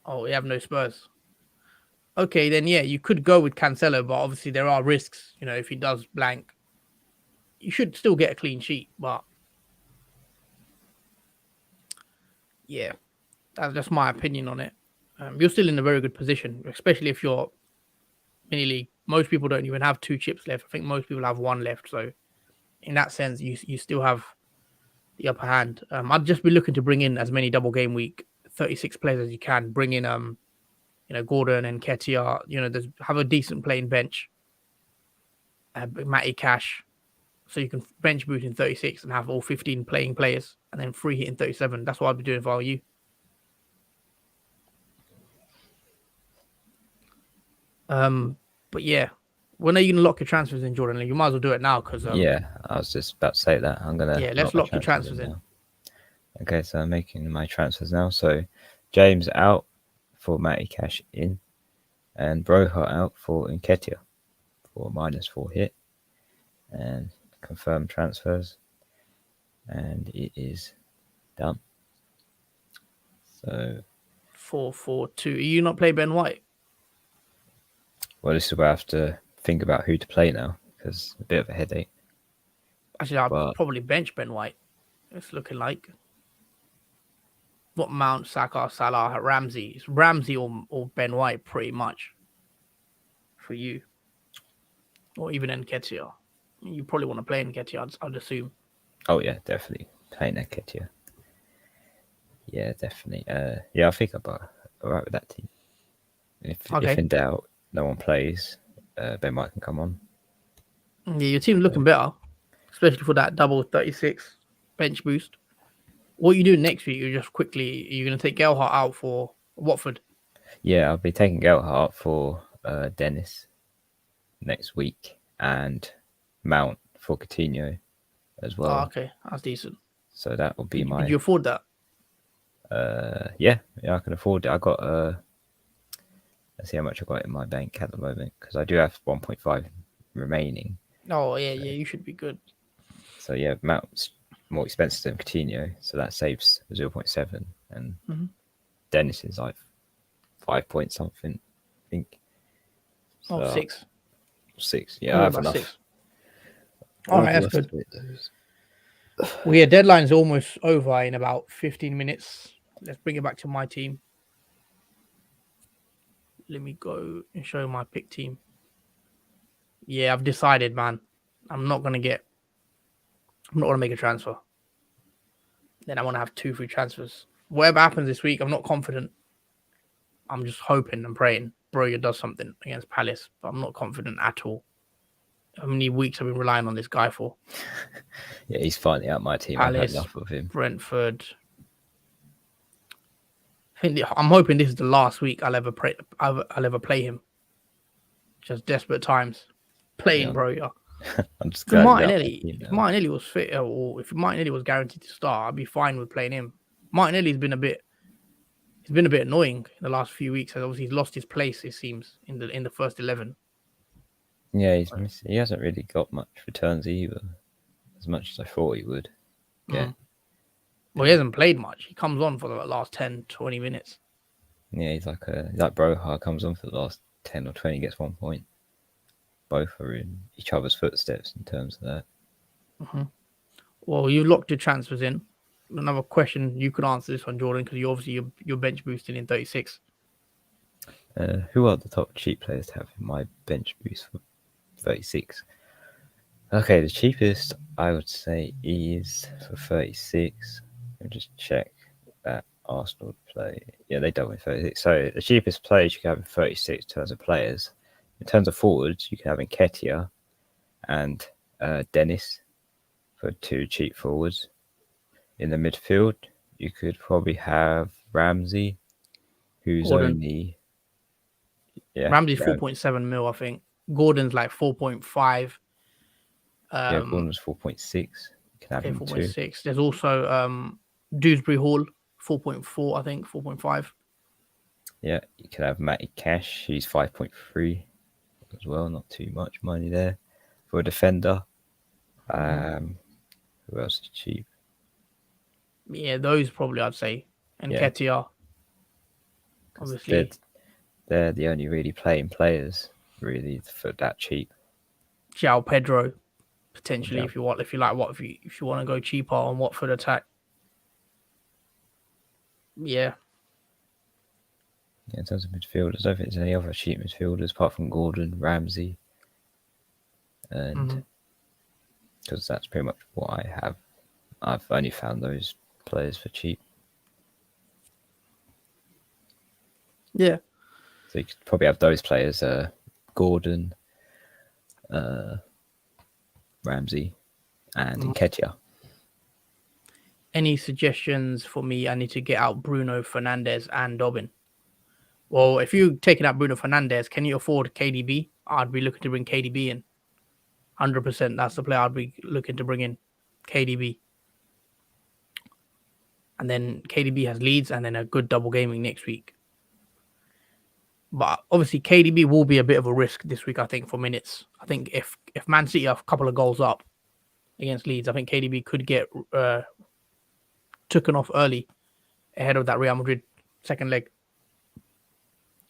Oh, we have no Spurs. Okay, then yeah, you could go with Cancelo, but obviously there are risks. You know, if he does blank, you should still get a clean sheet. But yeah, that's just my opinion on it. You're still in a very good position, especially if you're mini league. Most people don't even have 2 chips left. I think most people have 1 left. So in that sense, you still have the upper hand. I'd just be looking to bring in as many double game week 36 players as you can. Bring in Gordon and Nketiah. You know, have a decent playing bench. Matty Cash, so you can bench boot in 36 and have all 15 playing players, and then free hit in 37. That's what I'd be doing if I were you. But yeah, when are you gonna lock your transfers in, Jordan? You might as well do it now because yeah, I was just about to say that. I'm gonna let's lock your transfers in. Okay, so I'm making my transfers now. So James out for Matty Cash in, and Broha out for Nketiah for -4 hit, and confirm transfers, and it is done. So 4-4-2. Are you not play Ben White? Well, this is where I have to think about who to play now because a bit of a headache. Actually, I'd probably bench Ben White. It's looking like. What Mount, Saka, Salah, Ramsey? It's Ramsey or Ben White pretty much for you. Or even Nketiah. You probably want to play Nketiah, I'd assume. Oh, yeah, definitely. Playing Nketiah. Yeah, definitely. Yeah, I think I'm all right with that team. If in doubt, no one plays, Ben White can come on. Yeah, your team's looking better, especially for that double 36 bench boost. What are you doing next week? You're going to take Gelhardt out for Watford? Yeah, I'll be taking Gelhardt out for Dennis next week and Mount for Coutinho as well. Oh, okay, that's decent. So that will be my... Did you afford that? Yeah, I can afford it. I got... let's see how much I got in my bank at the moment because I do have 1.5 remaining. Oh, yeah, you should be good. So, yeah, Mount's more expensive than Coutinho, so that saves 0.7. And Dennis is like 5 point something, I think. So, 6. 6, yeah, I have enough. 6. All right, that's good. Well, yeah, deadline's almost over in about 15 minutes. Let's bring it back to my team. Let me go and show my pick team. Yeah, I've decided, man. I'm not going to make a transfer. Then I want to have 2 free transfers. Whatever happens this week, I'm not confident. I'm just hoping and praying Broya does something against Palace, but I'm not confident at all. How many weeks I've been relying on this guy for? Yeah, he's finally out my team. Palace, I've had enough of him. Brentford. I'm hoping this is the last week I'll ever play him. Just desperate times. Playing Broya. I'm just if Martinelli was fit, or if Martinelli was guaranteed to start, I'd be fine with playing him. Martinelli's been a bit. He's been a bit annoying in the last few weeks. Obviously, he's lost his place. It seems in the first 11. Yeah, he hasn't really got much returns either, as much as I thought he would get. Well, he hasn't played much. He comes on for the last 10, 20 minutes. Yeah, he's like Broha, comes on for the last 10 or 20, gets 1 point. Both are in each other's footsteps in terms of that. Mm-hmm. Well, you locked your transfers in. Another question you could answer this one, Jordan, because you obviously you're bench boosting in 36. Who are the top cheap players to have in my bench boost for 36? Okay, the cheapest I would say is for 36. Let me just check that Arsenal play. Yeah, they double in 36. So the cheapest players you can have in 36 in terms of players. In terms of forwards, you can have Nketiah and Dennis for 2 cheap forwards. In the midfield, you could probably have Ramsey, who's Gordon. only... Yeah, Ramsey's 4.7 mil, I think. Gordon's like 4.5. Yeah, Gordon's 4.6. You can have him 4.6. There's also Dewsbury Hall, 4.4, I think, 4.5. Yeah, you can have Matty Cash. He's 5.3 as well. Not too much money there for a defender. Who else is cheap? Yeah, those probably I'd say. And Nketiah. Obviously. They're the only really playing players really for that cheap. João Pedro, potentially, if you want to go cheaper on Watford attack. Yeah. In terms of midfielders, I don't think there's any other cheap midfielders apart from Gordon, Ramsey, and because that's pretty much what I have. I've only found those players for cheap. Yeah. So you could probably have those players: Gordon, Ramsey, and Nketiah. Any suggestions for me? I need to get out Bruno Fernandes and Dobbin. Well, if you're taking out Bruno Fernandes, can you afford KDB? I'd be looking to bring KDB in. 100%. That's the player I'd be looking to bring in. KDB. And then KDB has Leeds and then a good double gaming next week. But obviously, KDB will be a bit of a risk this week, I think, for minutes. I think if Man City are a couple of goals up against Leeds, I think KDB could get taken off early ahead of that Real Madrid second leg.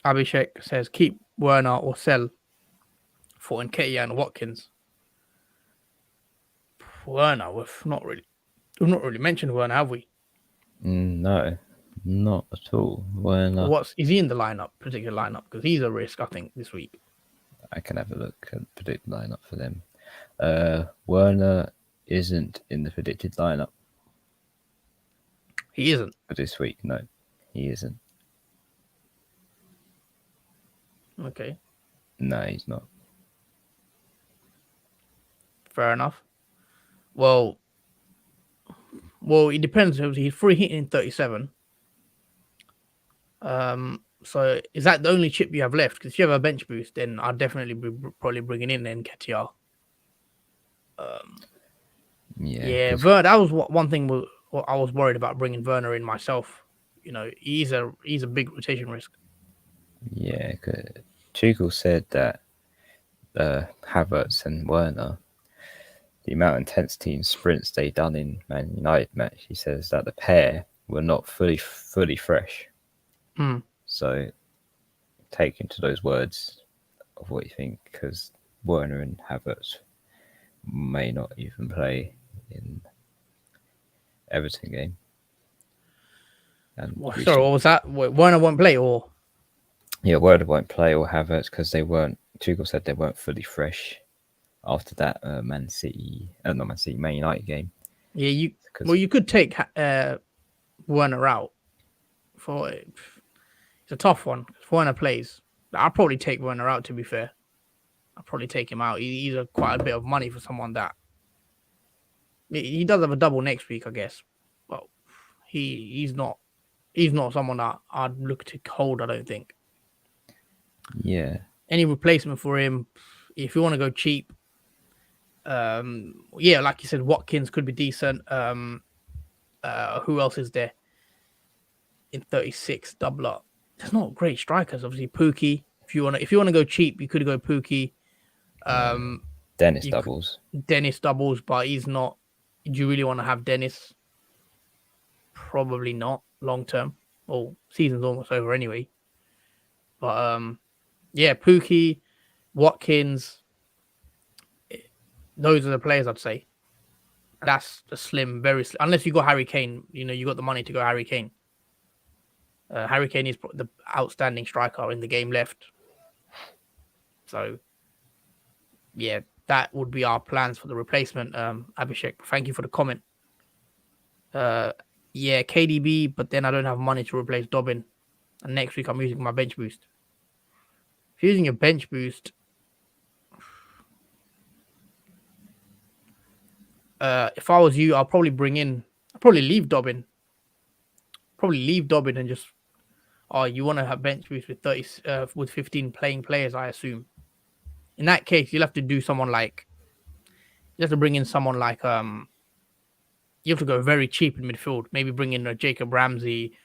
Abhishek says keep Werner or sell for Nketiah and Watkins. Werner, we've not really mentioned Werner, have we? No, not at all. Werner. Is he in the particular lineup? Because he's a risk, I think, this week. I can have a look at the predicted lineup for them. Werner isn't in the predicted lineup. He isn't for this week. No, he isn't. Okay. No, he's not. Fair enough. Well, it depends. He's free hitting in 37. So is that the only chip you have left? Because if you have a bench boost, then I'd definitely be probably bringing in Nketiah. Yeah. That was one thing I was worried about bringing Werner in myself. You know, he's a big rotation risk. Yeah, Tuchel said that Havertz and Werner, the amount of intensity and sprints they done in Man United match, he says that the pair were not fully fresh. So take into those words of what you think, because Werner and Havertz may not even play in Everton game. Sorry, what was that? Werner won't play, or? Yeah, Werner won't play or Havertz because Tuchel said they weren't fully fresh after that Man United game. Yeah, you could take Werner out for it. It's a tough one. If Werner plays, I'll probably take Werner out, to be fair. I'll probably take him out. He's quite a bit of money for someone that... He does have a double next week, I guess. Well, he's not someone that I'd look to hold, I don't think. Yeah. Any replacement for him, if you want to go cheap, like you said, Watkins could be decent. Who else is there? in 36 double up. There's not great strikers. Obviously, Pookie. If you wanna go cheap, you could go Pookie. Dennis You doubles. Dennis doubles, but he's not. Do you really want to have Dennis? Probably not long term. Well, season's almost over anyway. But yeah, Pookie, Watkins, those are the players I'd say. That's a slim, very slim. Unless you got Harry Kane, you got the money to go Harry Kane. Harry Kane is the outstanding striker in the game left. So yeah, that would be our plans for the replacement. Abhishek, thank you for the comment. Yeah, KDB, but then I don't have money to replace Dobbin. And next week I'm using my bench boost. If you're using your bench boost, if I was you, I'll probably leave Dobbin. Probably leave Dobbin and just, you want to have bench boost with 15 playing players, I assume. In that case, you'll have to do someone like, you have to bring in someone like, you have to go very cheap in midfield. Maybe bring in a Jacob Ramsey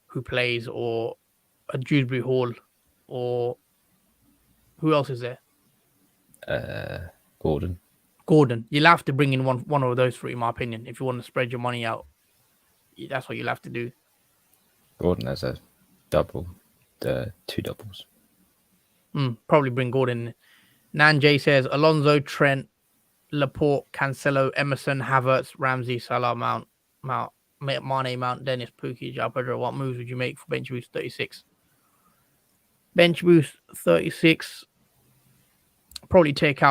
who plays, or a Dewsbury Hall, or who else is there? Gordon. You'll have to bring in one of those three, in my opinion, if you want to spread your money out. That's what you'll have to do. Gordon has a double, two doubles. Probably bring Gordon. Nanjay says Alonso, Trent, Laporte, Cancelo, Emerson, Havertz, Ramsey, Salah, Mount, Mane, Mount, Dennis, Pookie, João Pedro. What moves would you make for bench boost 36? Bench boost 36. Probably take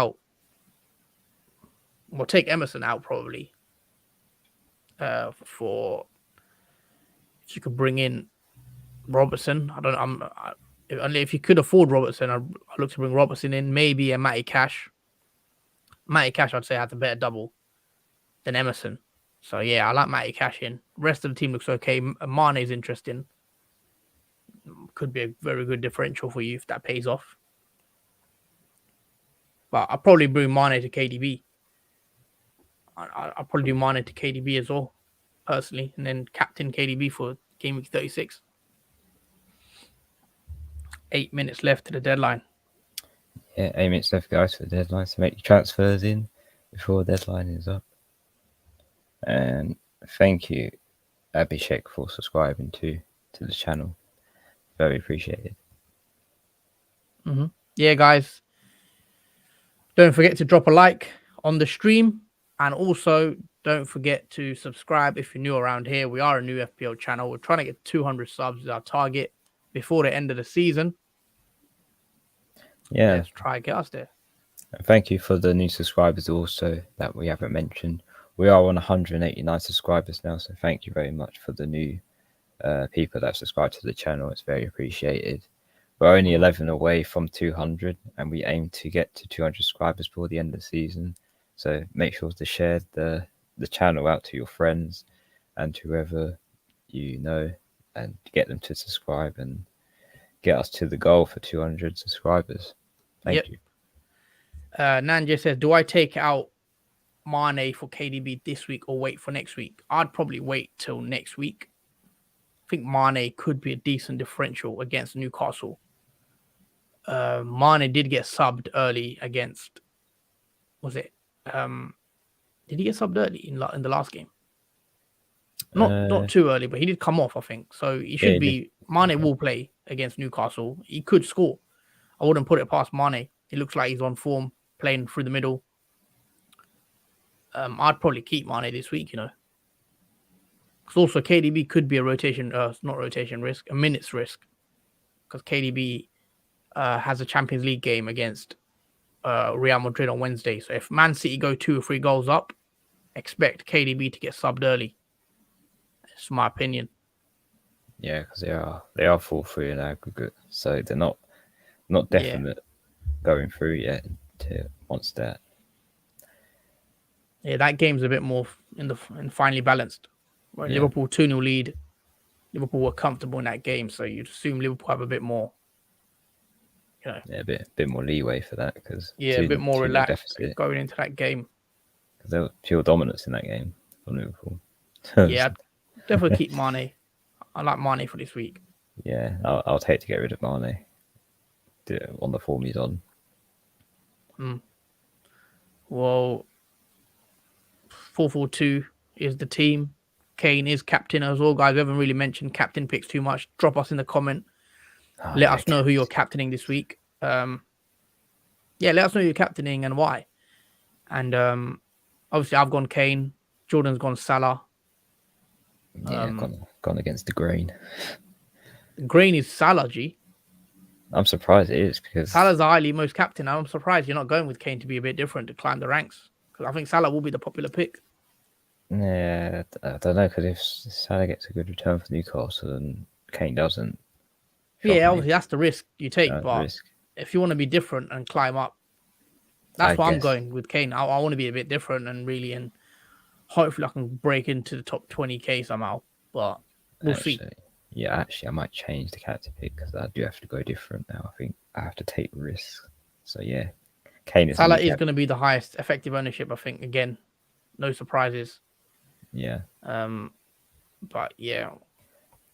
Emerson out probably. For if you could bring in Robertson, I don't know. If you could afford Robertson, I'd look to bring Robertson in. Maybe a Matty Cash. Matty Cash, I'd say, has a better double than Emerson. So yeah, I like Matty Cash in. Rest of the team looks okay. Mane is interesting. Could be a very good differential for you if that pays off. But I'll probably bring Mane to KDB. I'll probably do Mane to KDB as well, personally, and then captain KDB for game week 36. 8 minutes left to the deadline. Yeah, 8 minutes left, guys, for the deadline. So make your transfers in before the deadline is up. And thank you, Abhishek, for subscribing to the channel. Very appreciated. Yeah, guys. Don't forget to drop a like on the stream. And also, don't forget to subscribe if you're new around here. We are a new FPL channel. We're trying to get 200 subs as our target before the end of the season. Yeah. Let's try and get us there. Thank you for the new subscribers also that we haven't mentioned. We are on 189 subscribers now, so thank you very much for the new people that have subscribed to the channel. It's very appreciated. We're only 11 away from 200, and we aim to get to 200 subscribers before the end of the season. So make sure to share the channel out to your friends and whoever you know, and get them to subscribe and get us to the goal for 200 subscribers. Thank you. Nanja says, do I take out Mane for KDB this week or wait for next week? I'd probably wait till next week. I think Mane could be a decent differential against Newcastle. Mane did get subbed early against, did he get subbed early in the last game? Not too early, but he did come off, I think. So he should be. Mane will play against Newcastle. He could score. I wouldn't put it past Mane. He looks like he's on form, playing through the middle. I'd probably keep Mane this week, Because also KDB could be a rotation, not rotation risk, a minutes risk. Because KDB has a Champions League game against Real Madrid on Wednesday. So if Man City go 2 or 3 goals up, expect KDB to get subbed early. That's my opinion. Yeah, because they are 4-3 in aggregate, so they're not definite going through yet. Once that. Yeah, that game's a bit more finely balanced. Right? Yeah. Liverpool 2-0 lead. Liverpool were comfortable in that game, so you'd assume Liverpool have a bit more. Yeah, a bit more leeway for that because a bit more relaxed going into that game. Because there was pure dominance in that game for Liverpool. Yeah, I'd definitely keep Mane. I like Mane for this week. Yeah, I'll take to get rid of Mane on the form he's on. Well, 4-4-2 is the team. Kane is captain as well, guys. We haven't really mentioned captain picks too much. Drop us in the comment. Let us know who you're captaining this week. Let us know who you're captaining and why. And obviously, I've gone Kane. Jordan's gone Salah. Yeah, gone against the grain. Green is Salah, G. I'm surprised it is because Salah's the highly most captain. I'm surprised you're not going with Kane to be a bit different to climb the ranks. Because I think Salah will be the popular pick. Yeah, I don't know, because if Salah gets a good return for Newcastle and Kane doesn't, Yeah, obviously that's the risk you take. that's But risk. if you want to be different and climb up, I that's why I'm guess. going with Kane. I want to be a bit different and hopefully I can break into the top 20k somehow. But we'll see. Yeah, I might change the captain pick because I do have to go different now. I think I have to take risks. So yeah, Kane is Salah is going to be the highest effective ownership, I think. Again, no surprises. Yeah. But yeah,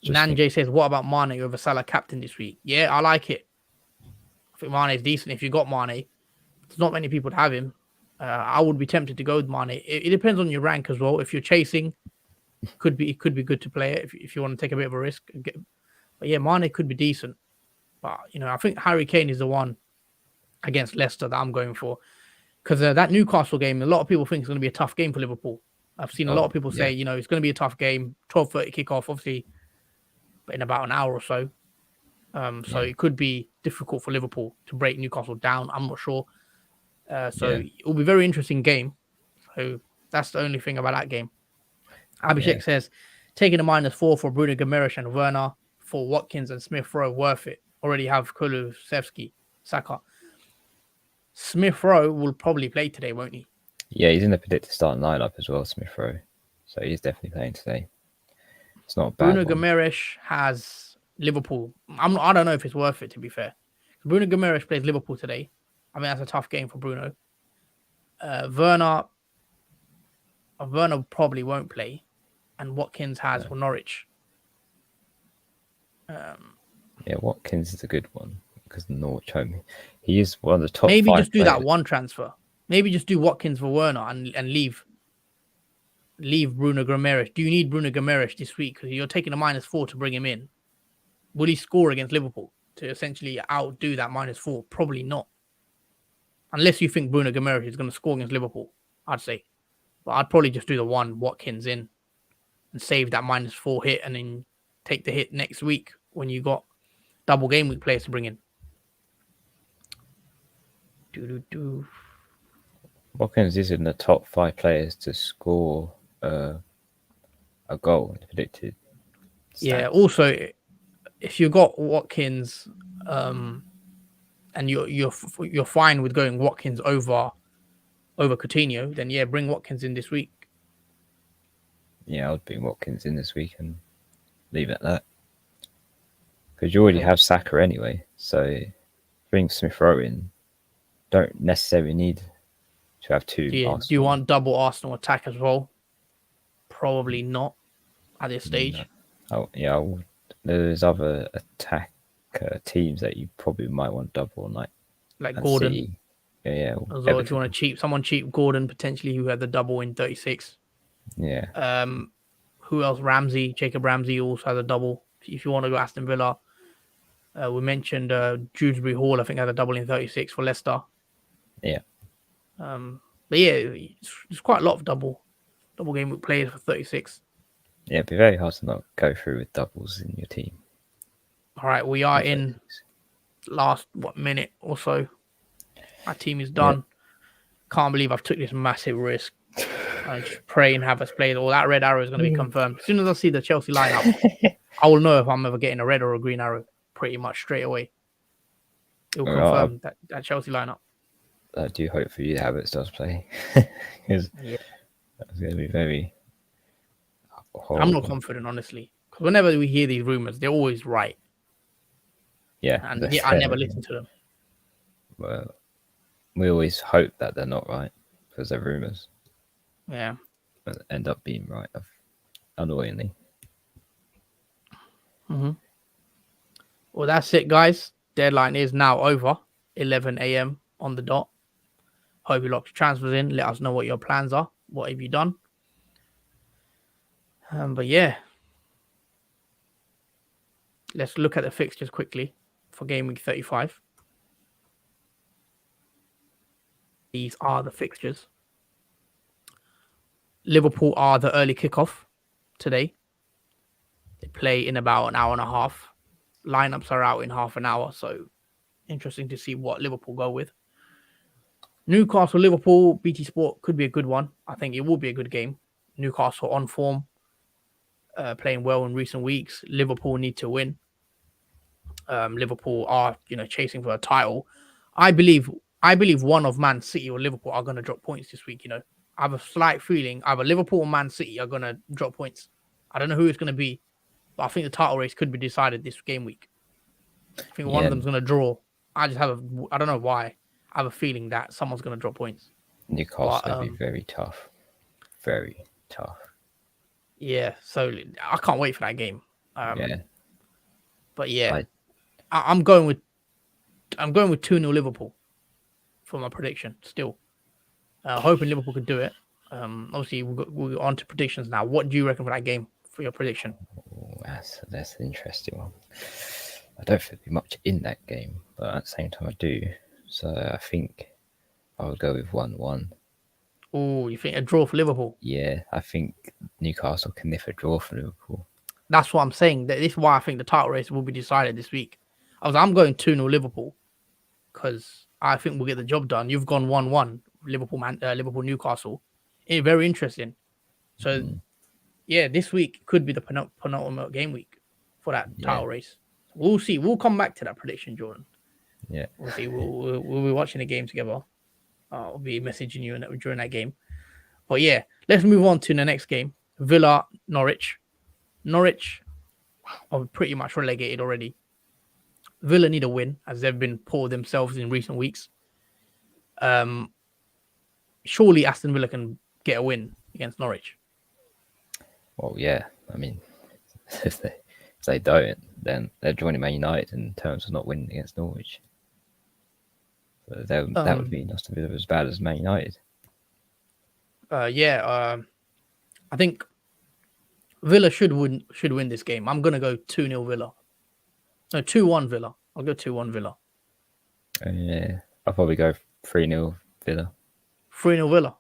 Just Nanjay says, "What about Mane over Salah captain this week?" Yeah, I like it. I think Mane is decent. If you got Mane, there's not many people to have him. I would be tempted to go with Mane. It depends on your rank as well. If you're chasing, it could be good to play it if you want to take a bit of a risk. But yeah, Mane could be decent. But I think Harry Kane is the one against Leicester that I'm going for, because that Newcastle game, a lot of people think it's going to be a tough game for Liverpool. I've seen a lot of people say, it's going to be a tough game. 12:30 kickoff, obviously, but in about an hour or so. So it could be difficult for Liverpool to break Newcastle down. I'm not sure. It will be a very interesting game. So that's the only thing about that game. Abhishek says, taking a -4 for Bruno Guimaraes and Werner, for Watkins and Smith Rowe, worth it. Already have Kulusevski, Saka. Smith Rowe will probably play today, won't he? Yeah, he's in the predicted starting lineup as well, Smith Rowe. So he's definitely playing today. It's not a bad Bruno one. Guimaraes has Liverpool. I don't know if it's worth it, to be fair. Bruno Guimaraes plays Liverpool today. I mean, that's a tough game for Bruno. Werner probably won't play, and Watkins has for Norwich. Yeah, Watkins is a good one because Norwich home. He is one of the top. Maybe 5 just do players. that one transfer. Maybe just do Watkins for Werner and leave Bruno Guimaraes. Do you need Bruno Guimaraes this week? Because you're taking a -4 to bring him in. Will he score against Liverpool to essentially outdo that -4? Probably not. Unless you think Bruno Guimaraes is going to score against Liverpool, I'd say. But I'd probably just do the one Watkins in and save that -4 hit and then take the hit next week when you got double game week players to bring in. Watkins is in the top 5 players to score a goal in the predicted stats. Yeah, also, if you got Watkins and you're fine with going Watkins over Coutinho, then yeah, bring Watkins in this week. Yeah, I would bring Watkins in this week and leave it at that. Because you already have Saka anyway, so bring Smith Rowe in. Don't necessarily need to have 2 Arsenal. Do you want double Arsenal attack as well? Probably not at this stage. No. Oh yeah, there's other attack teams that you probably might want double, like Gordon. City. Yeah. As well, if you want to someone cheap, Gordon potentially, who had the double in 36. Yeah. Who else? Jacob Ramsey also has a double. If you want to go Aston Villa, we mentioned Dewsbury Hall. I think had a double in 36 for Leicester. Yeah. But yeah, it's quite a lot of double game week players for 36. Yeah, it'd be very hard to not go through with doubles in your team. All right, we are in last minute or so. My team is done. Yeah. Can't believe I've took this massive risk. I just pray and have us play. All that red arrow is going to be confirmed. As soon as I see the Chelsea lineup, I will know if I'm ever getting a red or a green arrow pretty much straight away. It will confirm that Chelsea lineup. I do hope for you Havertz does play. Because that's going to be very horrible. I'm not confident, honestly. Because whenever we hear these rumours, they're always right. Yeah. And I never listen to them. Well, we always hope that they're not right because they're rumours. Yeah. But end up being right, annoyingly. Well, that's it, guys. Deadline is now over. 11 a.m. on the dot. Hope you locked your transfers in. Let us know what your plans are. What have you done? But yeah, let's look at the fixtures quickly for game week 35. These are the fixtures. Liverpool are the early kickoff today. They play in about an hour and a half. Lineups are out in half an hour, so interesting to see what Liverpool go with. Newcastle, Liverpool, BT Sport could be a good one. I think it will be a good game. Newcastle on form, playing well in recent weeks. Liverpool need to win. Liverpool are, chasing for a title. I believe one of Man City or Liverpool are going to drop points this week. I have a slight feeling either Liverpool or Man City are going to drop points. I don't know who it's going to be, but I think the title race could be decided this game week. I think one of them's going to draw. I don't know why. I have a feeling that someone's going to drop points. Newcastle will be very tough. Very tough. Yeah, so I can't wait for that game. Yeah. But yeah, I'm going with 2-0 Liverpool for my prediction still. Hoping Liverpool could do it. Obviously, we're on to predictions now. What do you reckon for that game for your prediction? Oh, that's an interesting one. I don't think there'll be much in that game, but at the same time I do. So I think I would go with 1-1. Oh, you think a draw for Liverpool? Yeah, I think Newcastle can niff a draw for Liverpool. That's what I'm saying. This is why I think the title race will be decided this week. I'm going 2-0 Liverpool because I think we'll get the job done. You've gone 1-1 Liverpool Newcastle. Very interesting. So yeah, this week could be the penultimate game week for that title race. We'll see. We'll come back to that prediction, Jordan. Yeah, we'll see. We'll be watching the game together. I'll be messaging you during that game. But yeah, let's move on to the next game. Villa Norwich. Norwich are pretty much relegated already. Villa need a win as they've been poor themselves in recent weeks. Surely Aston Villa can get a win against Norwich. Well, yeah. I mean, if they don't, then they're joining Man United in terms of not winning against Norwich. So that would mean Aston Villa as bad as Man United. I think Villa should win this game. I'm gonna go 2-0 Villa. No, 2-1 Villa. I'll go 2-1 Villa. Yeah, I'll probably go 3-0 Villa. 3-0 Villa.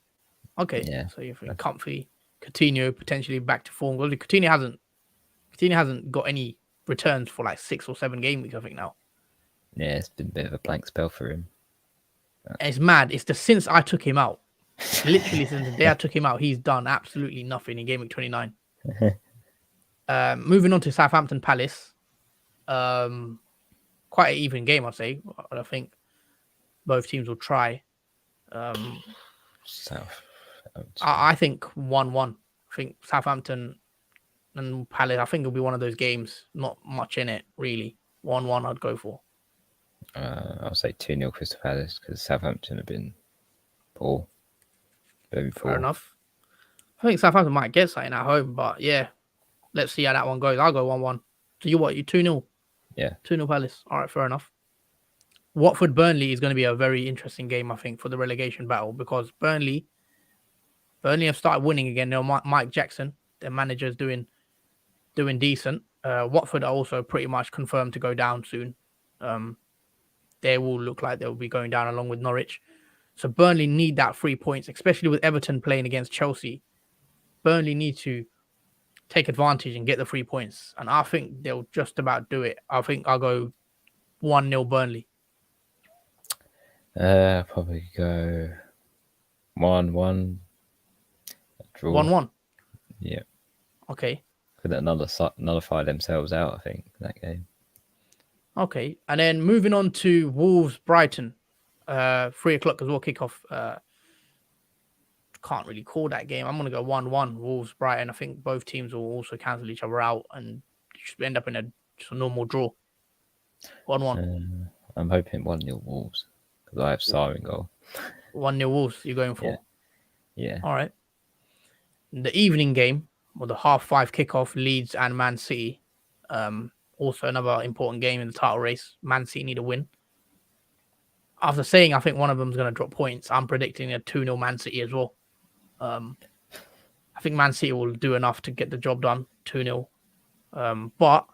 Okay. Yeah. So you're comfy. Coutinho potentially back to form. Coutinho hasn't got any returns for like 6 or 7 game weeks, I think now. Yeah, it's been a bit of a blank spell for him. And it's mad. It's since I took him out. Literally since the day I took him out, he's done absolutely nothing in game week 29. Moving on to Southampton Palace. Quite an even game, I'd say. I think both teams will try. I think 1-1. I think Southampton and Palace, I think it'll be one of those games. Not much in it, really. 1-1 I'd go for. I'll say 2-0 Crystal Palace because Southampton have been poor. Very poor. Fair enough. I think Southampton might get something at home, but yeah. Let's see how that one goes. I'll go 1-1. So you 2-0? Yeah. 2-0 Palace. All right, fair enough. Watford Burnley is going to be a very interesting game, I think, for the relegation battle because Burnley have started winning again. Mike Jackson, their manager, is doing decent. Watford are also pretty much confirmed to go down soon. They will look like they'll be going down along with Norwich. So Burnley need that 3 points, especially with Everton playing against Chelsea. Burnley need to take advantage and get the 3 points. And I think they'll just about do it. I think I'll go 1-0 Burnley. Probably go 1-1. 1-1. Yeah. Okay. Could nullify themselves out, I think, in that game. Okay. And then moving on to Wolves Brighton. 3:00 as well, kickoff. Can't really call that game. I'm going to go 1-1 Wolves Brighton. I think both teams will also cancel each other out and just end up in a normal draw. 1-1. I'm hoping 1-0 Wolves because I have Sarr in goal. 1-0 Wolves you're going for? Yeah. All right. The evening game, or the 5:30 kickoff, Leeds and Man City. Also, another important game in the title race. Man City need a win. After saying I think one of them is going to drop points, I'm predicting a 2-0 Man City as well. I think Man City will do enough to get the job done, 2-0. But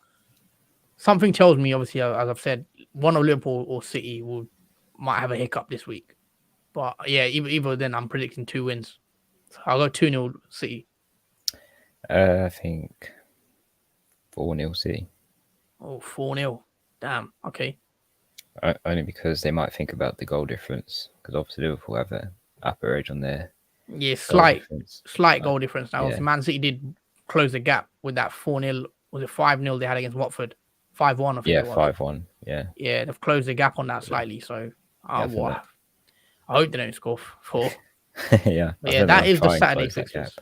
something tells me, obviously, as I've said, one of Liverpool or City might have a hiccup this week. But yeah, either then, I'm predicting 2 wins. So I'll go 2-0 City. I think 4-0 City. Oh, 4-0. Damn. Okay. Only because they might think about the goal difference. Because obviously Liverpool have an upper edge on their slight goal difference. Now, yeah. obviously, Man City did close the gap with that 4-0. Was it 5-0 they had against Watford? 5-1, I think it was. 5-1. Yeah. Yeah, they've closed the gap on that slightly. So, I hope they don't score 4. Yeah. Yeah, that is the Saturday fixtures.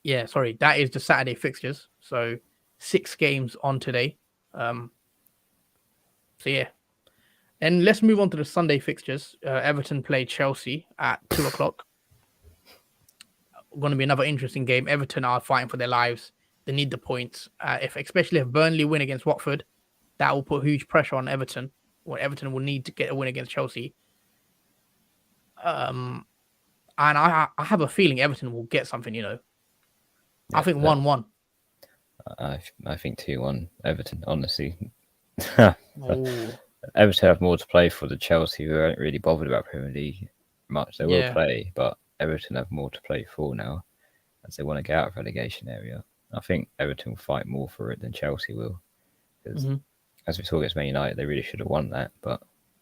Yeah, sorry, that is the Saturday fixtures. So 6 games on today. So yeah. And let's move on to the Sunday fixtures. Everton play Chelsea at 2:00. Going to be another interesting game. Everton are fighting for their lives. They need the points. Especially if Burnley win against Watford, that will put huge pressure on Everton. What Everton will need to get a win against Chelsea. And I have a feeling Everton will get something. Yeah, I think 1-1. I think 2-1 Everton. Honestly, Everton have more to play for than Chelsea, who aren't really bothered about Premier League much. They will play, but Everton have more to play for now, as they want to get out of relegation area. I think Everton will fight more for it than Chelsea will, because as we saw against Man United, they really should have won that, but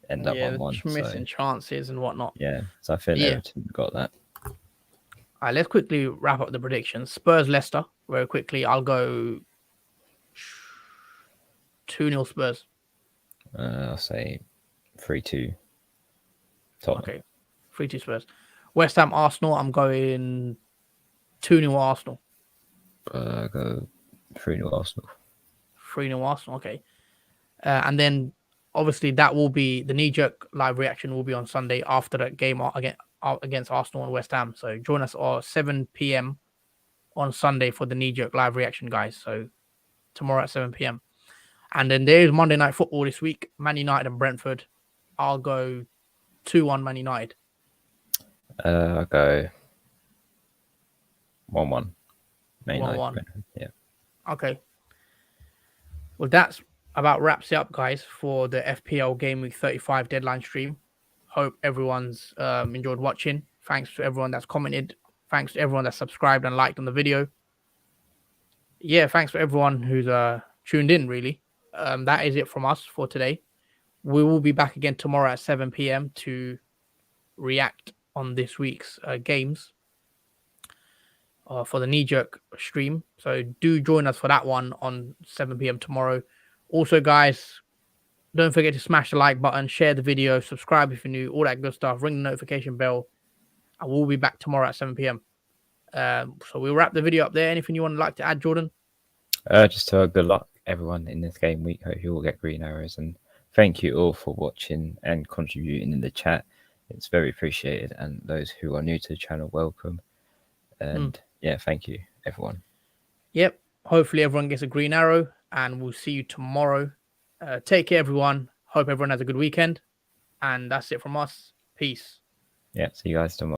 end up 1-1. Missing chances and whatnot. Yeah, so I think Everton got that. All right, let's quickly wrap up the predictions. Spurs Leicester, very quickly. I'll go 2-0 Spurs. I'll say 3-2 Tottenham. Okay, 3-2 Spurs. West Ham Arsenal, I'm going 2-0 Arsenal. I'll go 3-0 Arsenal. 3-0 Arsenal, okay. And then, obviously, that will be the knee-jerk live reaction will be on Sunday after that game against Arsenal and West Ham. So join us at 7 p.m. on Sunday for the knee-jerk live reaction, guys. So tomorrow at 7 p.m. And then there's Monday Night Football this week, Man United and Brentford. I'll go 2-1 Man United. I'll go 1-1. Man United, 1-1. Brentford. Yeah. Okay. Well, that's about wraps it up, guys, for the FPL Game Week 35 deadline stream. Hope everyone's enjoyed watching. Thanks to everyone that's commented. Thanks to everyone that's subscribed and liked on the video. Yeah, thanks for everyone who's tuned in, really. That is it from us for today. We will be back again tomorrow at 7 p.m. to react on this week's games for the knee-jerk stream. So do join us for that one on 7 p.m. tomorrow. Also, guys, don't forget to smash the like button, share the video, subscribe if you're new, all that good stuff. Ring the notification bell. And we'll be back tomorrow at 7 p.m. So we'll wrap the video up there. Anything you want to like to add, Jordan? Just good luck, everyone, in this game week. Hope you all get green arrows. And thank you all for watching and contributing in the chat. It's very appreciated. And those who are new to the channel, welcome. And yeah, thank you, everyone. Yep. Hopefully everyone gets a green arrow. And we'll see you tomorrow. Take care, everyone. Hope everyone has a good weekend. And that's it from us. Peace. Yeah, see you guys tomorrow.